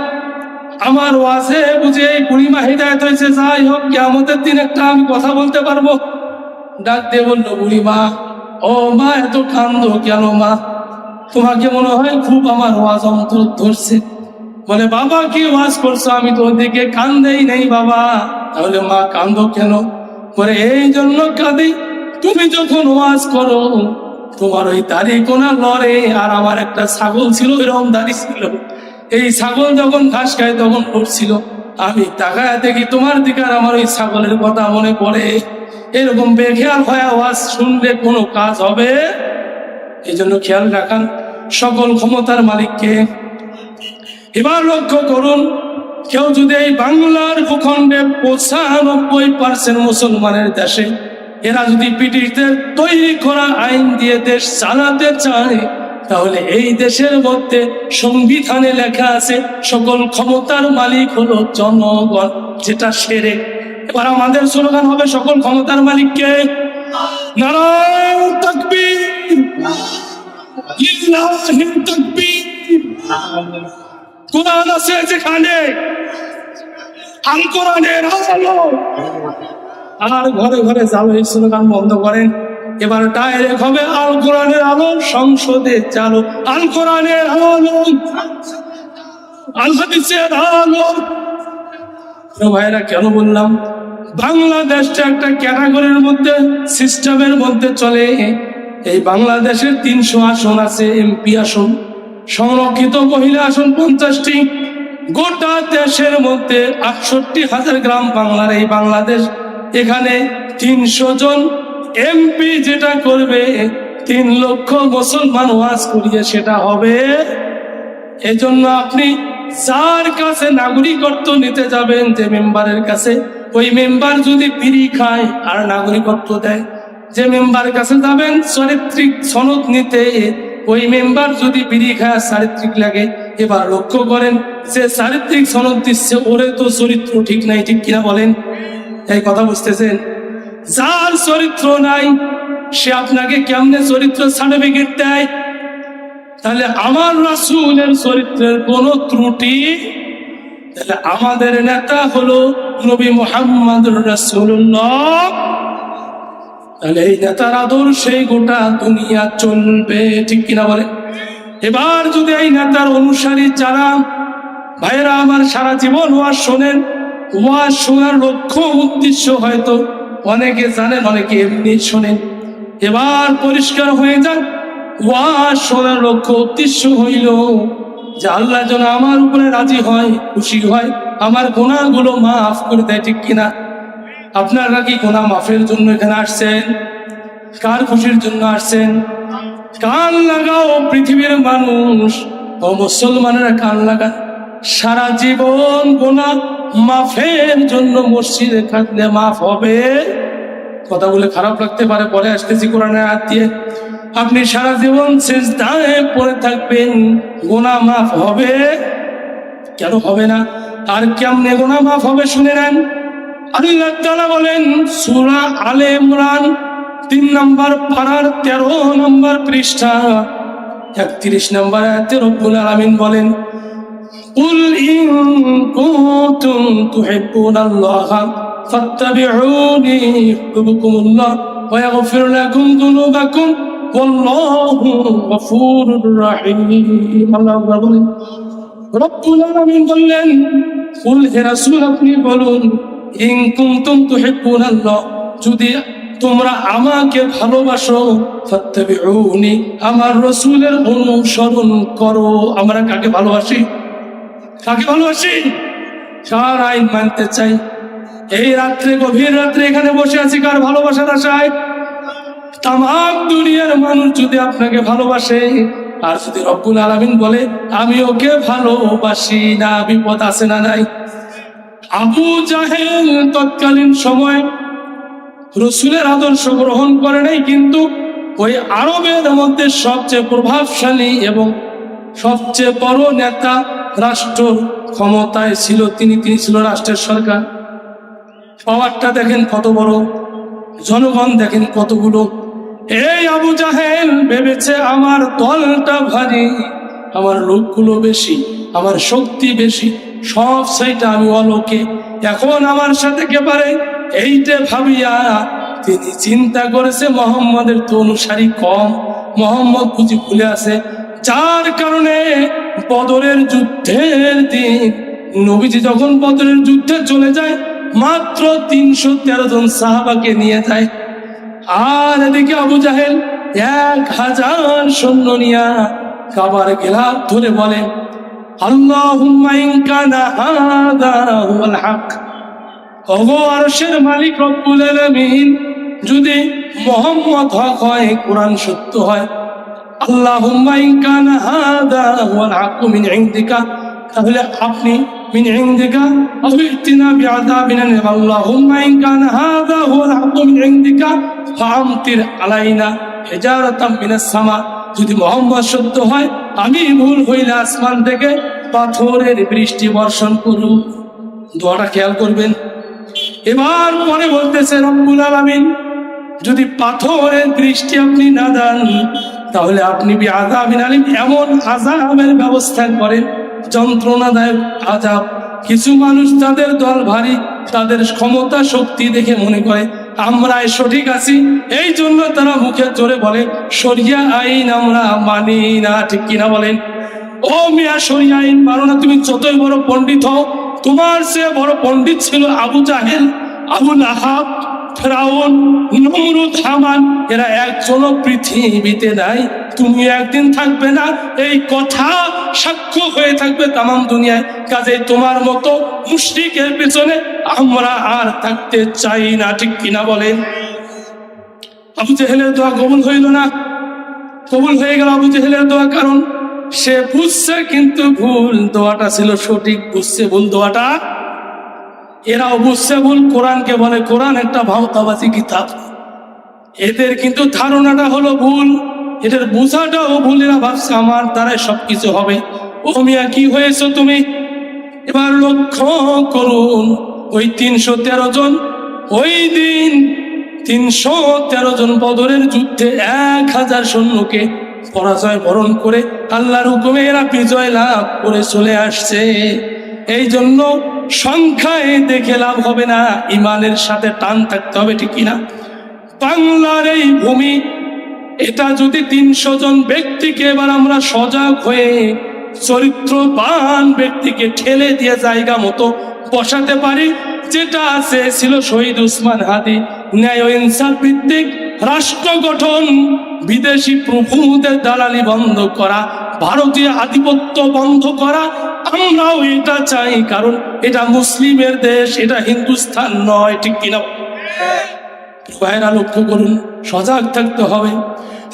Speaker 1: আমার ওয়াজে বুঝে এই বুড়িমা হিদায়াত হয়েছে, যাই হোক, কিয়ামতের দিন একটা আমি কথা বলতে পারবো। ডাক দিয়ে বললো, বুড়িমা, ও মা, এত কান্দো কেন মা? তোমাকে মনে হয় খুব আমার ওয়াজ অন্তর ধরছে। বলে, বাবা কি ওয়াজ করছো? আমি তো ওদিকে কান্দেই নেই বাবা। তাহলে মা কান্দো কেন? বলে, এই জন্য কাঁদি, তুমি যখন ওয়াজ করো, তোমার ওই দাড়ি কোনা লড়ে, আর আমার একটা ছাগল ছিল, এরকম দাড়ি ছিল। এই ছাগল যখন ঘাস খায় তখন পড়ছিল, আমি তাকায় দেখি তোমার দিকে, আর আমার ওই ছাগলের কথা মনে পড়ে। এরকম বেখেয়াল হয়ে আওয়াজ শুনলে কোনো কাজ হবে? এই জন্য খেয়াল রাখান সকল ক্ষমতার মালিককে। এবার লক্ষ্য করুন, কেউ যদি এই বাংলার ভূখণ্ডে 95% মুসলমানের দেশে, এরা যদি ব্রিটিশদের তৈরি করা আইন দিয়ে দেশ চালাতে চায়, তাহলে এই দেশের মধ্যে সংবিধানে লেখা আছে সকল ক্ষমতার মালিক হলো জনগণ, যেটা শিরক। এবার আমাদের স্লোগান হবে, সকল ক্ষমতার মালিককে। নারায়ে তাকবীর, লিল্লাহি তাকবীর। কোরআন আছে যেখানে, আল কোরআনের আলো। আর ঘরে ঘরে যাও, এই স্লোগান বন্ধ করেন। এবার ডাইরেক্ট হবে, আল কোরআনের আলো সংসদে চালো, আল কোরআনের আলো, আল হাদিসের আলো। ভাইরা, কেন বললাম বাংলাদেশটা একটা ক্যাটাগরির মধ্যে, সিস্টেমের মধ্যে চলে। এই বাংলাদেশের 300 আসন আছে, এমপি আসন, সংরক্ষিত মহিলা আসন 50টি। গোটা দেশের মধ্যে 68,000 গ্রাম বাংলার এই বাংলাদেশ। এখানে 300 জন এমপি যেটা করবে, 3 লক্ষ মুসলমান ওয়াজ করিয়ে সেটা হবে? এজন্য আপনি যার কাছে নাগরিকত্ব নিতে যাবেন, যে মেম্বারের কাছে, ওই মেম্বার যদি বিড়ি খায় আর নাগরিকত্ব দেয়, যে মেম্বারের কাছে যাবেন চারিত্রিক সনদ নিতে, ওই মেম্বার যদি বিড়ি খায় চারিত্রিক লাগে, এবার লক্ষ্য করেন যে চারিত্রিক সনদ দিচ্ছে ওরে তো চরিত্র ঠিক নাই, ঠিক কিনা বলেন? এই কথা বুঝতেছেন? যার চরিত্র নাই সে আপনাকে কেমনে চরিত্র সার্টিফিকেট দেয়? তাহলে আমার রাসূলের চরিত্রের কোনো ত্রুটি, তাহলে আমাদের নেতা হলো নবী মুহাম্মদুর রাসূলুল্লাহ। তাহলে এই নেতার আদর্শে গোটা দুনিয়া চলবে, ঠিক কিনা বলে? এবার যদি এই নেতার অনুসারী যারা ভাইরা আমার সারা জীবন ওয়াজ শোনেন, ওয়াজ শোনার লক্ষ্য উদ্দেশ্য হয়তো অনেকে জানেন, অনেকে এমনি শোনেন, এবার পরিষ্কার হয়ে যাক, ওয়াজ শোনার লক্ষ্য উদ্দেশ্য হইল যে আল্লাহ যেন আমার উপরে রাজি হয়, খুশি হয়, আমার গুনাহগুলো মাফ করে দেয়, ঠিক কিনা? আপনারা কি গুনাহ মাফের জন্য এখানে আসছেন? কার খুশির জন্য আসছেন? কান লাগাও পৃথিবীর মানুষ ও মুসলমানেরা, কান লাগান। সারা জীবন গুনাহ মাফের জন্য মসজিদে থাকলে মাফ হবে? কথা বলে খারাপ লাগতে পারে, পরে আসতেছি কোরআনের আয়াত দিয়ে। আপনি সারা জীবন সিজদায় পড়ে থাকবেন, গুনাহ মাফ হবে? কেন হবে না? আর কেমনে গুনাহ মাফ হবে শুনে নেন। আল্লাহ তাআলা বলেন সূরা আলে ইমরান 3 নম্বর পারার 13 নম্বর পৃষ্ঠা 31 নম্বর আয়াতে রব্বুল আলামিন বলেন, কুল ইন কুনতুম তুহিব্বুনাল্লাহা ফাত্তাবিউনি ইউহিব্বুকুমুল্লাহ ওয়া ইয়াগফির লাকুম যুনুবাকুম ওয়াল্লাহু গফুরুর রহিম। আল্লাহ বলেন, রব্বুল আলামিন বললেন, কুল হে রাসূল আপনি বলুন, ইন কুনতুম তুহিব্বুনাল্লাহ, যদি তোমরা আমাকে ভালোবাসো, ফাত্তাবিউনি, আমার রাসূলের অনুসরণ করো। আমরা কাকে ভালোবাসি? কাকে ভালোবাসি? কার আইন মানতে চাই? এই রাত্রে, গভীর রাত্রে এখানে বসে আছি কার ভালোবাসার আশায়? তামাম দুনিয়ার মানুষ যদি আপনাকে ভালোবাসে, আর যদি রব্বুল আলামিন বলে আমি ওকে ভালোবাসি না, বিপদ আছে না নাই? আবু জাহেল তৎকালীন সময় রাসূলের আদর্শ গ্রহণ করে নাই, কিন্তু ওই আরবের মধ্যে সবচেয়ে প্রভাবশালী এবং সবচেয়ে বড় নেতা, রাষ্ট্র ক্ষমতায় ছিল তিনি ছিল রাষ্ট্রের সরকার। পাওয়ারটা দেখেন কত বড়, জনগণ দেখেন কতগুলো। এই আবু জাহেল ভেবেছে আমার দলটা ভারী, আমার লোকগুলো বেশি, আমার শক্তি বেশি, সব সেইটা আমি অলোকে, এখন আমার সাথে কে পারে? এইটা ভাবিয়া তিনি চিন্তা করেছে মোহাম্মদের তো অনুসারী কম, মোহাম্মদ বুঝি ভুলে আছে, যার কারণে বদরের যুদ্ধের দিন নবীজি যখন বদরের যুদ্ধে চলে যায়, মাত্র 313 জন সাহাবাকে নিয়ে যায়, আর এদিকে আবু জাহেল 1000 সৈন্য নিয়া কাবার গিলাফ ধরে বলে, আল্লাহুম্মা ইন কানা হাযা হুয়াল হক, ওগো আরশের মালিক রব্বুল আলামিন, যদি মুহাম্মদ হক হয়, কোরআন সত্য হয়, আল্লাহুম্মা ইন কানা হাযা হুয়াল হক মিন ইনদিকা, তাহলে আপনি মিন ইনদিকা আবিতিনা বিআযাবিন, আল্লাহুম্মা ইন কানা হাযা হুয়াল হক মিন ইনদিকা ফাআমতির আলাইনা হিজারাতাম মিনাস সামা, যদি মুহাম্মদ সত্য হয়, আমি ভুল হইলে আসমান থেকে পাথরের বৃষ্টি বর্ষণ করুন। দোয়াটা খেয়াল করবেন। এবার পরে বলতেছে রব্বুল আলামিন, যদি পাথরের বৃষ্টি আপনি না দেন, তাহলে আপনি বিআযাবিন আলিম, এমন আযাবের ব্যবস্থা করেন, যন্ত্রণাদায়ক আযাব। কিছু মানুষ তাদের দল ভারী, তাদের ক্ষমতা শক্তি দেখে মনে করে আমরাই সঠিক আছি, এই জন্য তারা মুখে জোরে বলে শরিয়া আইন আমরা মানি না, ঠিক কিনা বলেন? ও মিয়া, শরিয়া আইন মানো না, তুমি যতই বড় পণ্ডিত হও, তোমার চেয়ে বড় পণ্ডিত ছিল আবু জাহেল, আবু লাহাব, ফেরাউন, নমরুদ, হামান, এরা একজনও পৃথিবীতে নাই, তুমি একদিন থাকবে না, এই কথা সাক্ষ্য হয়ে থাকবে তামাম দুনিয়ায়। কাজে তোমার মতো মুশরিকের পেছনে আমরা আর থাকতে চাই না, ঠিক কিনা বলেন? আবু জাহেলের দোয়া কবুল হইল না, কবুল হয়ে গেল আবু জেহেলের দোয়া, কারণ সে বুঝছে কিন্তু ভুল দোয়াটা ছিল সঠিক, বুঝছে ভুল দোয়াটা, এরাও বুঝছে ভুল। কোরআনকে বলে কোরআন একটা ভাওতাবাজি কিতাব, এদের কিন্তু ধারণাটা হলো ভুল, এদের বোঝাটাও ভুল। এরা ভাবছে আমার দ্বারাই সবকিছু হবে। ও মিয়া কি হয়েছ তুমি? এবার লক্ষ্য করুন, ওই 313 জন, ওই দিন 313 জন বদরের যুদ্ধে 1000 সৈন্যকে পরাজয় বরণ করে আল্লাহর হুকুমে এরা বিজয় লাভ করে চলে আসছে। এই জন্য সংখ্যায় দেখে লাভ হবে না, ইমানের সাথে টান থাকতে হবে, ঠিক কিনা? বাংলার এই ভূমি, এটা যদি 300 জন ব্যক্তিকে এবার আমরা সজাগ হয়ে চরিত্রবান ব্যক্তিকে ঠেলে দিয়ে জায়গা মতো বসাতে পারি, যেটা আছে ছিল শহীদ উসমান হাদি, ন্যায় ও ইনসাফ ভিত্তিক রাষ্ট্র গঠন, বিদেশি প্রভুদের দালালি বন্ধ করা, ভারতীয় আধিপত্য বন্ধ করা, আমরাও এটা চাই, কারণ এটা মুসলিমের দেশ, এটা হিন্দুস্তান নয়, ঠিক কিনা? ভাইরা লক্ষ্য করুন, সজাগ থাকতে হবে।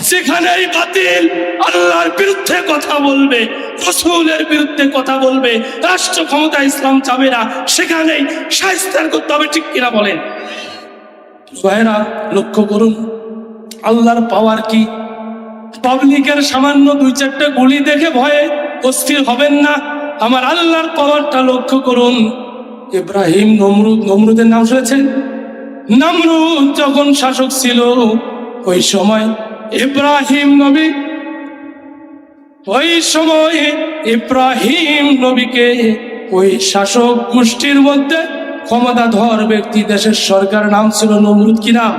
Speaker 1: যেখানেই বাতিল আল্লাহর বিরুদ্ধে কথা বলবে, রাসূলের বিরুদ্ধে কথা বলবে, রাষ্ট্র ক্ষমতা ইসলাম চাবে না, সেখানেই শায়েস্তা করতে হবে, ঠিক কিনা বলেন? ভাইরা লক্ষ্য করুন, আল্লাহর পাওয়ার কি। পাবলিকের সামান্য 2-4টা গুলি দেখে ভয়ে অস্থির হবেন না, আমার আল্লাহর পাওয়ারটা লক্ষ্য করুন। ইব্রাহিম, নমরুদের নাম শুনেছেন? নমরুদ যখন শাসক ছিল, ওই সময় ইব্রাহিম নবীকে ওই শাসক গোষ্ঠীর মধ্যে ক্ষমতাধর ব্যক্তি, দেশের সরকার নাম ছিল নমরুদ। কি নাম?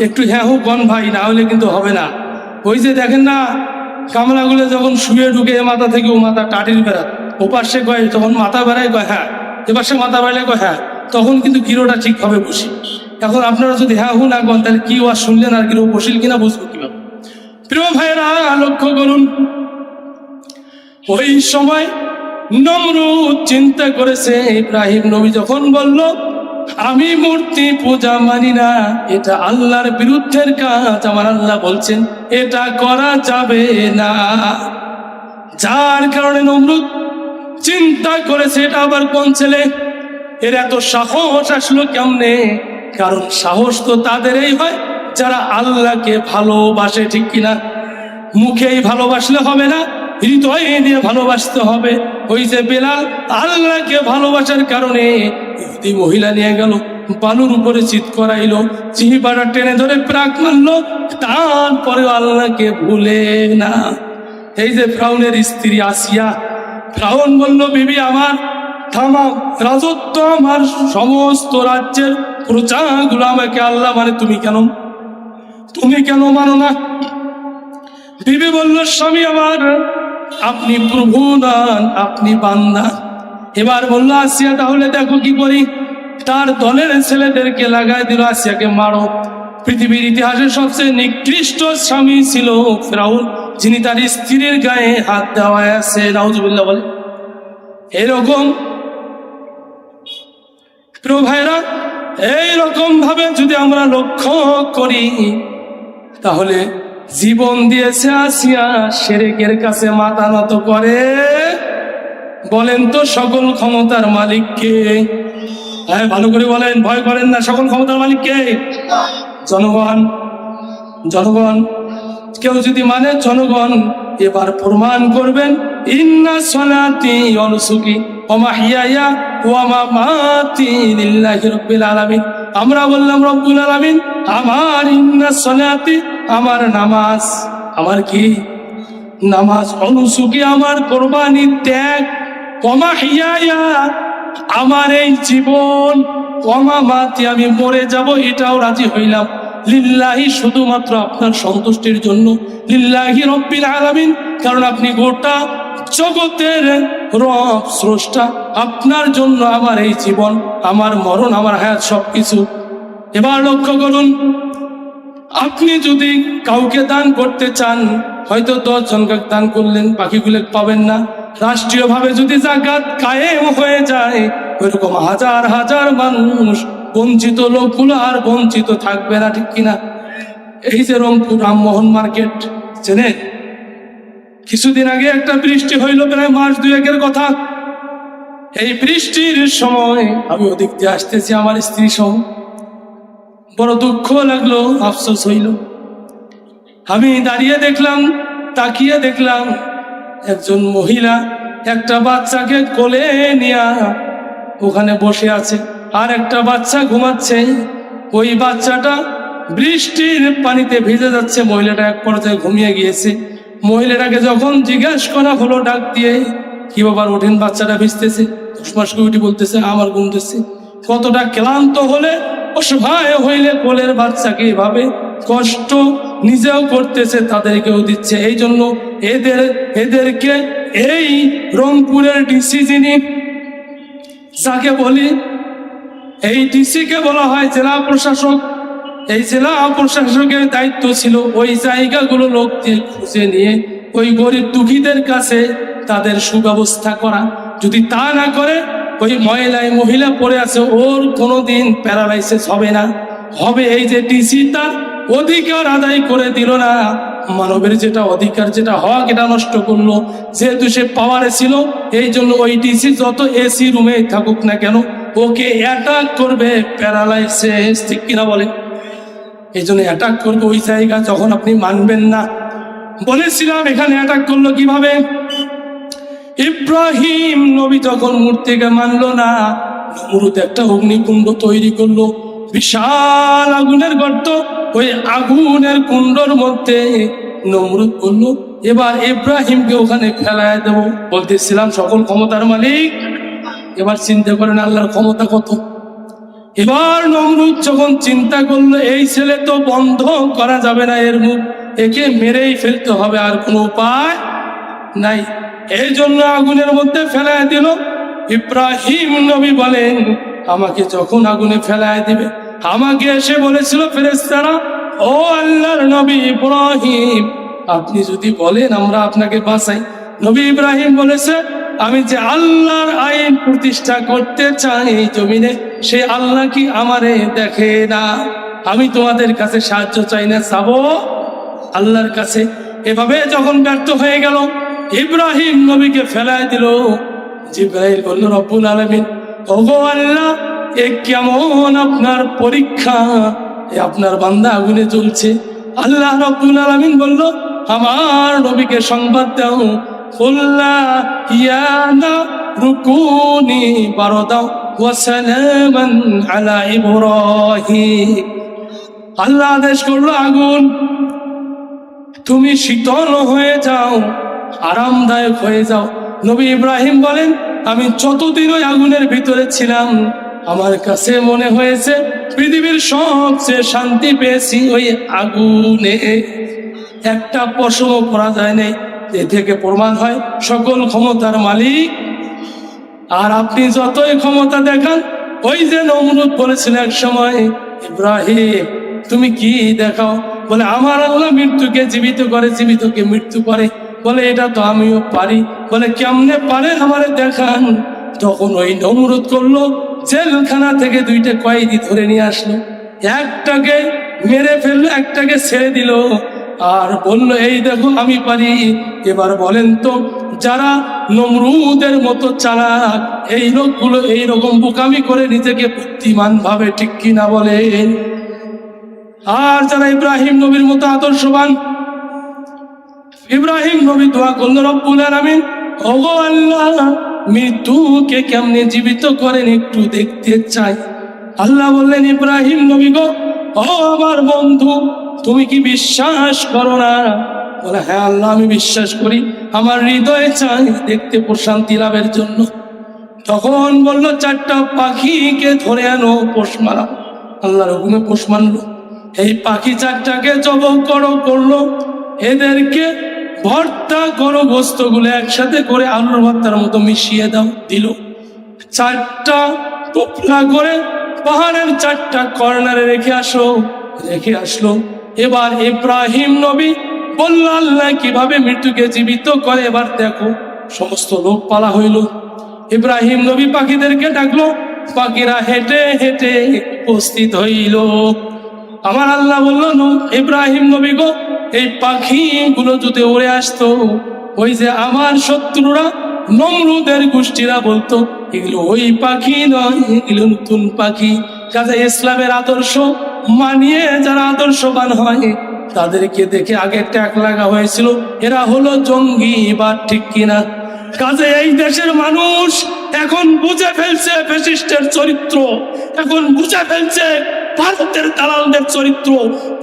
Speaker 1: একটু হ্যাঁ হোক বন ভাই, না হলে কিন্তু হবে না। ওই যে দেখেন না, কামলাগুলো যখন শুয়ে ঢুকে মাথা থেকে ও মাথা টাটির বেড়াত, ও পাশে কয় তখন মাথা বেড়ায়, কয় হ্যাঁ, এপাশে মাথা বেড়ালে কয় হ্যাঁ, তখন কিন্তু গিরোটা ঠিকভাবে বসি। এখন আপনারা যদি হ্যাঁ হু না কন, তাহলে কি ওয়াজ শুনলেন আর গিরো বসিল কিনা বুঝবো কিভাবে? প্রিয় ভাইয়েরা লক্ষ্য করুন, ওই সময় নমরুদ চিন্তা করেছে, ইব্রাহিম নবী যখন বলল আমি মূর্তি পূজা মানি না, এটা আল্লাহর বিরুদ্ধের কাজ, আমার আল্লাহ বলছেন এটা করা যাবে না, যার কারণে নমরুদ চিন্তা করেছে এটা আবার কোন ছেলে, এর এত সাহস আসলো কেমনে? কারণ সাহস তো তাদেরই হয় যারা আল্লাহকে ভালোবাসে, ঠিক কিনা? মুখেই ভালোবাসলে হবে না, হৃদয়ে দিয়ে ভালোবাসতে হবে। ওই যে বেলাল আল্লাহকে ভালোবাসার কারণে ইহুদি মহিলা নিয়ে গেল, বালুর উপরে চিৎ করাইলো, চিহিবাটা টেনে ধরে প্রাক মারলো, তারপরে আল্লাহকে ভুলে না। এই যে ফিরআউনের স্ত্রী আসিয়া, ফিরআউন বলল বিবি আমার থামাও, রাজত্ব আমার, সমস্ত রাজ্যের প্রজাগুলো আমাকে আল্লাহ মানে, তুমি কেন মানো না? বিবি বলল স্বামী আমার, আপনি প্রভু নন, আপনি বান্দা। এবার বলল আসিয়া তাহলে দেখো কি করি। তার দলের ছেলেদেরকে লাগাই দিল, আসিয়াকে মারো। পৃথিবীর ইতিহাসে সবচেয়ে নিকৃষ্ট স্বামী ছিল ফিরআউন, যিনি তার স্ত্রীর গায়ে হাত দেওয়া আছে, নাউজুবিল্লাহ বলে। এরকম প্রিয় ভাইরা, এইরকম ভাবে যদি আমরা লক্ষ্য করি, তাহলে জীবন দিয়েছে আসিয়া, শিরকের কাছে মাথা নত করে। বলেন তো সকল ক্ষমতার মালিক কে? হ্যাঁ, ভালো করে বলেন, ভয় করেন না। সকল ক্ষমতার মালিক কে? জনগণ। কেউ যদি মানে জনগণ, এবার প্রমাণ করবেন ইন্না সলাতি ওয়া নুসুকি ওয়া মাহইয়ায়া ওয়া মামাতি লিল্লাহি রাব্বিল আলামিন। আমরা বললাম রব্বুল আলামিন, আমার ইন্না সলাতি, আমার নামাজ, আমার কি নামাজ, অনুসুকি আমার কোরবানি ত্যাগ, ওয়া মাহইয়ায়া আমার এই জীবন, ওয়া মামাতি আমি মরে যাব এটাও রাজি হইলাম, লিল্লাহি শুধুমাত্র আপনার সন্তুষ্টির জন্য, লিল্লাহি রাব্বিল আলামিন, কারণ আপনি গোটা জগতের রব, স্রষ্টা, আপনার জন্য আমার এই জীবন, আমার মরণ, আমার হায়াত সবকিছু। এবার লক্ষ্য করুন, আপনি যদি কাউকে দান করতে চান, হয়তো 10 জনকে দান করলেন, বাকিগুলো পাবেন না। রাষ্ট্রীয়ভাবে যদি জাকাত কায়েম হয়ে যায়, ওইরকম হাজার হাজার মানুষ, বঞ্চিত লোকগুলো আর বঞ্চিত থাকবে না, ঠিক কিনা? এই যে রংপুর রামমোহন মার্কেট, চেনেন? কিছুদিন আগে একটা বৃষ্টি হইল, প্রায় মাস দুয়েকের কথা। এই বৃষ্টির সময় আমি ওদিক দিয়ে আসতেছি আমার স্ত্রী সহ। বড় দুঃখ লাগলো, আফসোস হইল। আমি দাঁড়িয়ে দেখলাম, তাকিয়ে দেখলাম একজন মহিলা একটা বাচ্চাকে কোলে নিয়ে ওখানে বসে আছে, আর একটা বাচ্চা ঘুমাচ্ছে। ওই বাচ্চাটা বৃষ্টির পানিতে ভিজে যাচ্ছে। মহিলাটা এক পর্যায়ে ঘুমিয়ে গিয়েছে। মহিলাটাকে যখন জিজ্ঞাসা করা হলো ডাক দিয়ে, কি বাবার ওঠেন, বাচ্চাটা ভিজতেছে। 10 মাস উঠি বলতেছে আমার ঘুমতেছে। কতটা ক্লান্ত হলে, অসহায় হইলে কোলের বাচ্চাকে এভাবে কষ্ট নিজেও করতেছে, তাদেরকেও দিচ্ছে। এই জন্য এদেরকে এই রংপুরের ডিসি যিনি, যাকে বলি, এই ডিসিকে বলা হয় জেলা প্রশাসক। এই জেলা প্রশাসকের দায়িত্ব ছিল ওই জায়গাগুলো লোক দিয়ে খুঁজে নিয়ে ওই গরিব দুঃখীদের কাছে তাদের সুব্যবস্থা করা। যদি তা না করে, ওই মহিলা পড়ে আছে, ওর কোনোদিন প্যারালাইসিস হবে না, হবে। এই যে ডিসি তার অধিকার আদায় করে দিল না, মানবের যেটা অধিকার, যেটা হক, এটা নষ্ট করলো। যেহেতু সে পাওয়ারে ছিল, এই জন্য ওই ডিসি যত এসি রুমে থাকুক না কেন, ওকে অ্যাটাক করবে, প্যারালাইসিস, ঠিক কিনা বলে? এই জন্য অ্যাটাক করবে ওই জায়গা যখন আপনি মানবেন না। বলেছিলাম এখানে অ্যাটাক করলো কিভাবে। ইব্রাহিম নবী যখন মূর্তিকে মানলো না, নমরুদ একটা অগ্নিকুণ্ড তৈরি করলো, বিশাল আগুনের গর্ত। ওই আগুনের কুণ্ডর মধ্যে নমরুদ বলল, এবার ইব্রাহিমকে ওখানে ফেলায় দেব। বলতেছিলাম সকল ক্ষমতার মালিক। এবার চিন্তা করেন আল্লাহর ক্ষমতা কত। এবার নমরুদ যখন চিন্তা করলো, এই ছেলে তো বন্ধ করা যাবে না এর মুখ, একে মেরেই ফেলতে হবে, আর কোনো উপায় নাই। এই জন্য আগুনের মধ্যে ফেলায় দিল। ইব্রাহিম নবী বলেন, আমাকে যখন আগুনে ফেলায় দিবে, আমাকে এসে বলেছিল ফেরেশতারা, ও আল্লাহর নবী ইব্রাহিম, আপনি যদি বলেন আমরা আপনাকে বাঁচাই। নবী ইব্রাহিম বলেছে, আমি যে আল্লাহর আইন প্রতিষ্ঠা করতে চাই এই জমিনে, সে আল্লাহ কি আমারে দেখে না? আমি তোমাদের কাছে সাহায্য চাই না, চাবো আল্লাহর কাছে। এভাবে যখন ব্যর্থ হয়ে গেল, ইব্রাহিম নবীকে ফেলায় দিল। জিবরাইল বলল, রব্বুল আলামিন, ওগো আল্লাহ, এ কেমন আপনার পরীক্ষা, আপনার বান্দা আগুনে জ্বলছে। আল্লাহ রব্বুল আলামিন বলল, আমার নবীকে সংবাদ দাও, কুল্লা ইয়া নারুকুনি বারদাও ওয়া সালামান আলা ইব্রাহিম। আল্লাহ আদেশ করলো, আগুন তুমি শীতল হয়ে যাও, আরামদায়ক হয়ে যাও। নবী ইব্রাহিম বলেন, আমি যতদিন ওই আগুনের ভিতরে ছিলাম, আমার কাছে মনে হয়েছে পৃথিবীর সবচেয়ে শান্তি পেয়েছি ওই আগুনে। একটা পশমও পড়া যায় নাই। এ থেকে প্রমাণ হয় সকল ক্ষমতার মালিক। আর আপনি যতই ক্ষমতা দেখান, ওই যে নমরুদ বলেছিল এক সময়, ইব্রাহিম তুমি কি দেখাও? বলে, আমার আল্লাহ মৃত্যুকে জীবিত করে, জীবিতকে মৃত্যু করে। বলে, এটা তো আমিও পারি। বলে, কেমনে পারে আমারে দেখান। তখন ওই নমরুদ করলো, জেলখানা থেকে 2টা কয়েদি ধরে নিয়ে আসলো, একটাকে মেরে ফেললো, একটাকে ছেড়ে দিল, আর বললো, এই দেখো আমি পারি। এবার বলেন তো, যারা নমরুদের মতো চালাক, এই লোকগুলো এইরকম বোকামি করে নিজেকে বুদ্ধিমান ভাবে, ঠিক কিনা বলেন? আর যারা ইব্রাহিম নবীর মতো আদর্শবান, ইব্রাহিম নবী দোয়া করলো, রব্বুল আলামিন, ওগো আল্লাহ, মৃত্যুকে কেমনে জীবিত করেন একটু দেখতে চাই। আল্লাহ বললেন, ইব্রাহিম নবী গো, ও আমার বন্ধু, তুমি কি বিশ্বাস করো না? বলে, হ্যাঁ আল্লাহ, আমি বিশ্বাস করি, আমার হৃদয়ে চাই দেখতে প্রশান্তি লাভের জন্য। তখন বলল, 4টা পাখিকে ধরে আনো, পোষ মারা। আল্লাহর হুকুমে পোষ মানলো। এই পাখি 4টাকে জবাই করলো, এদেরকে ভর্তা করো, গোস্তগুলো একসাথে করে আলুর ভর্তার মতো মিশিয়ে দাও, দিল। 4টা টুকরা করে পাহাড়ের 4টা কর্নারে রেখে আসলো। এবার ইব্রাহিম নবী বলল, আল্লাহ কিভাবে মৃত্যুকে জীবিত করে, এবার দেখো। সমস্ত লোক পালা হইল। ইব্রাহিম নবী পাখিদেরকে ডাকলো, পাখিরা হেঁটে হেঁটে উপস্থিত হইল। আমার আল্লাহ বলল, ইব্রাহিম নবী গো, এই পাখিগুলো যদি উড়ে আসতো, ওই যে আমার শত্রুরা নমরুদের গোষ্ঠীরা বলতো এগুলো ওই পাখি নয়, এগুলো নতুন পাখি। কাজে ইসলামের আদর্শ মানিয়ে যারা আদর্শবান হয় তাদেরকে দেখে আগে ট্যাগ লাগা হয়েছিল এরা হলো জঙ্গি, বা ঠিক কিনা? কাজে এই দেশের মানুষ এখন বুঝে ফেলছে ফ্যাসিস্টের চরিত্র, এখন বুঝে ফেলছে ভারতের দালালদের চরিত্র,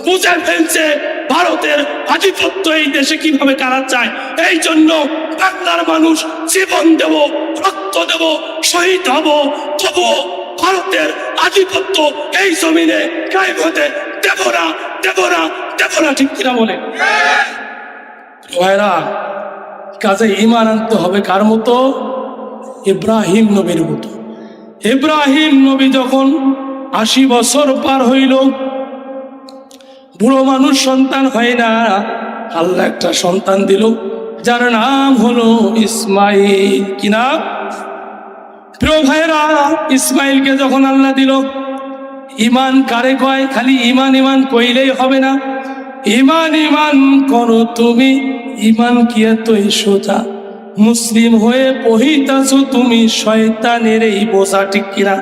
Speaker 1: বুঝে ফেলছে ভারতের আধিপত্য এই দেশে কিভাবে কারা চায়। এই জন্য বাংলার মানুষ জীবন দেব, রক্ত দেব, শহীদ হব, তবুও ভারতের আধিপত্য এই জমিনে কায়েম হতে দেব না, দেব না, দেব না, ঠিক কিনা বলে ভাইরা? কাজে ঈমান আনতে হবে কার মতো? ইব্রাহিম নবীর মতো। ইব্রাহিম নবী যখন 80 বছর পার হইল, বুড়ো মানুষ, সন্তান হয় না, আল্লাহ একটা সন্তান দিল যার নাম হলো ইসমাইল। কি নাম? প্রিয় ভাইরা, ইসমাইলকে যখন আল্লাহ দিল, ঈমান কারে কয়? খালি ঈমান ঈমান কইলেই হবে না, ঈমান ঈমান করো তুমি। ঈমান কি এতই সোজা? মুসলিম হয়ে পহিতাছো তুমি শয়তানের এই বোঝা, ঠিক কিনা?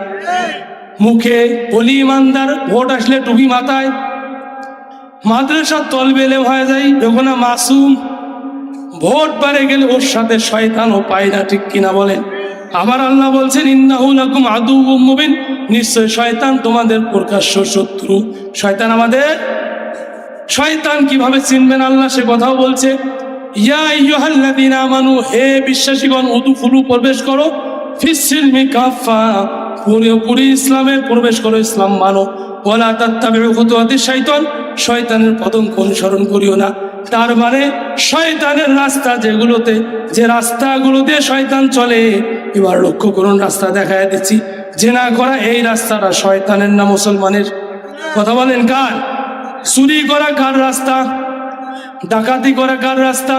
Speaker 1: মুখে বলি ইমানদার, ভোট আসলে টুপি মাথায়, মাদ্রাসার তলবেলে হয়ে যায় যখন মাসুম, ভোট বাড়ে গেলে ওর সাথে শয়তানও পায় না, ঠিক কিনা বলেন? আমার আল্লাহ বলছেন ইন্নাহু লাকুম আদুউম মুবিন, নিশ্চয় শয়তান তোমাদের প্রকাশ্য শত্রু। শয়তান আমাদের, শয়তান কিভাবে চিনবেন আল্লাহ সে কথাও বলছে। ইয়া আইয়ুহাল্লাযীনা আমানু, হে বিশ্বাসীগণ, উদখুলু, প্রবেশ করো, ফিস-সিলমি কাফা, পুরোপুরি ইসলামে প্রবেশ করো, ইসলাম মানো। ওয়ালা তাত্তাবিউ খুতুওয়াতিশ শাইতান, শয়তানের পদঙ্ক অনুসরণ করিও না। তার মানে শয়তানের রাস্তা যেগুলোতে, যে রাস্তাগুলো দিয়ে শয়তান চলে, এবার লক্ষ্য করুন, রাস্তা দেখায় দিচ্ছি। জিনা করা এই রাস্তাটা শয়তানের না মুসলমানের? কথা বলেন কার? চুরি করা কার রাস্তা? ডাকাতি করা কার রাস্তা?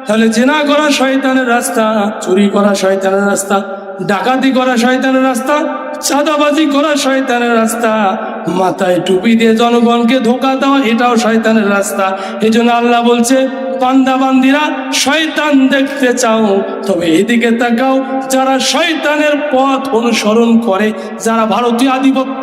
Speaker 1: তাহলে জিনা করা শয়তানের রাস্তা, চুরি করা শয়তানের রাস্তা, ডাকাতি করা শয়তানের রাস্তা, চাঁদাবাজি করা শয়তানের রাস্তা, মাথায় টুপি দিয়ে জনগণকে ধোঁকা দেওয়া এটাও শয়তানের রাস্তা। এই জন্য আল্লাহ বলছে, বান্দা বান্দিরা, শয়তান দেখতে চাও তবে এদিকে তাকাও। যারা শয়তানের পথ অনুসরণ করে, যারা ভারতীয় আধিপত্য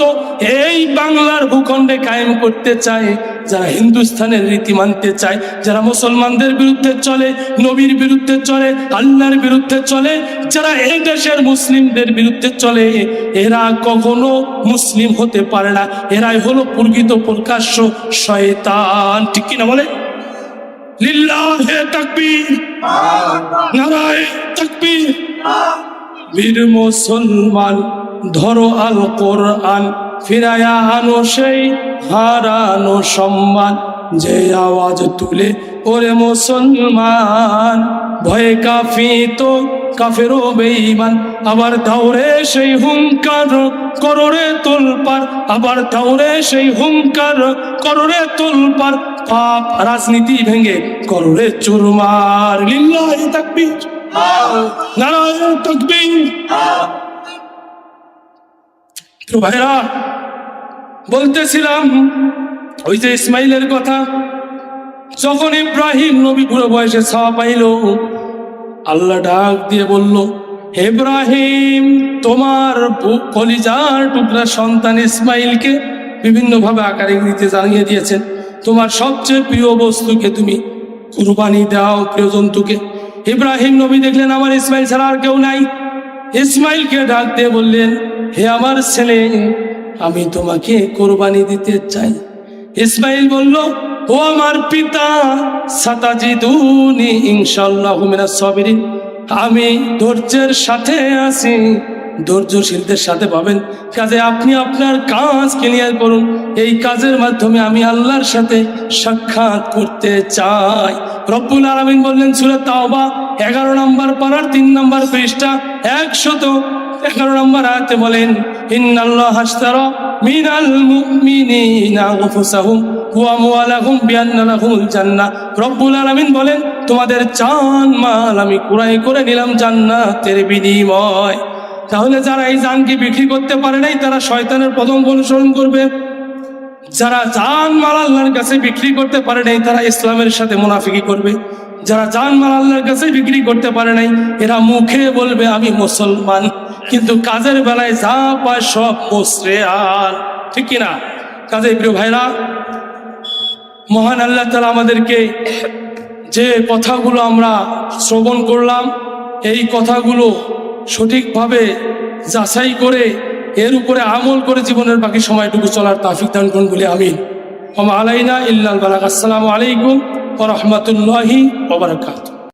Speaker 1: এই বাংলার ভূখণ্ডে কায়েম করতে চায়, যারা হিন্দুস্তানের রীতি মানতে চায়, যারা মুসলমানদের বিরুদ্ধে চলে, নবীর বিরুদ্ধে চলে, আল্লাহর বিরুদ্ধে চলে, যারা এই দেশের মুসলিমদের বিরুদ্ধে চলে, এরা কখনো মুসলিম হতে পারে না। এরাই হলো প্রকৃত প্রকাশ্য শয়তান, ঠিক কিনা বলে? লিল্লাহে তাকবীর, নারায়ে তাকবীর। বীর মুসলমান, ধরো আল কোরআন, ফিরায়া আনো সেই হারানো সম্মান। যে আওয়াজ তুলে ওরে মুসলমান, ভয়ে কাঁপিত কাফেরও বেঈমান। আবার দাওরে সেই হুঙ্কার, কররে তোলপার, আবার দাওরে সেই হুঙ্কার, কররে তোলপার। পাপ রাজনীতি ভেঙে কররে চুরমার। লিল্লাহি তাকবীর, নারায়ে তাকবীর। তো ভাইরা, বলতেছিলাম ওই যে ইসমাইলের কথা, যখন ইব্রাহিম নবী বুড়ো বয়সে ছাওয়া পাইল, আল্লাহ ডাক দিয়ে বলল, ইব্রাহিম, তোমার কলিজার টুকরা সন্তান ইসমাইলকে বিভিন্নভাবে আকারে দিতে জানিয়ে দিয়েছেন। তোমার সবচেয়ে প্রিয় বস্তুকে তুমি কুরবানি দাও, প্রিয় জন্তুকে। ইব্রাহিম নবী দেখলেন আমার ইসমাইল ছাড়া আর কেউ নাই। ইসমাইলকে ডাক দিয়ে বললেন, হে আমার ছেলে, আমি তোমাকে কোরবানি দিতে চাই। ইসমাইল বলল, ও আমার পিতা, সাতাজিদুনি ইনশাআল্লাহু মিনাস সাবিরিন, আমি ধৈর্যের সাথে আছি, ধৈর্যশীলদের সাথে পাবেন। কাজে আপনি আপনার কাজ ক্লিয়ার করুন, এই কাজের মাধ্যমে আমি আল্লাহর সাথে সাক্ষাৎ করতে চাই। রব্বুল আলামিন বললেন সূরা তাওবা 11 নম্বর পারার 3 নম্বর পৃষ্ঠা 111 নম্বর আয়াতে বলেন, ইন্নাল্লাহা আশতারা মিনাল মুমিনিনা আনফুসাহুম ওয়া আমওয়ালাহুম বিআন্না লাহুমুল জান্নাহ। রব্বুল আলামিন বলেন, তোমাদের জান মাল আমি ক্রয় করে নিলাম জান্নাতের বিনিময়। তাহলে যারা এই জানকে বিক্রি করতে পারে নাই, তারা শয়তানের পদঙ্ক অনুসরণ করবে। যারা জানমাল আল্লাহর কাছে বিক্রি করতে পারে নাই তারা ইসলামের সাথে মুনাফিকি করবে। যারা জানমাল আল্লাহর কাছে বিক্রি করতে পারে নাই এরা মুখে বলবে আমি মুসলমান, কিন্তু কাজের বেলায় যা পায় সব মুসরে আর, ঠিক কিনা? কাজে প্রিয় ভাইরা, মহান আল্লাহ তাআলা আমাদেরকে যে কথাগুলো আমরা শ্রবণ করলাম এই কথাগুলো সঠিকভাবে যাচাই করে এর উপরে আমল করে জীবনের বাকি সময়টুকু চলার তৌফিক দান করুন বলে আমিন। ওয়া মা আলাইনা ইল্লাল বালাগ। আসসালামু আলাইকুম ওয়া রাহমাতুল্লাহি ওয়া বারাকাতুহু।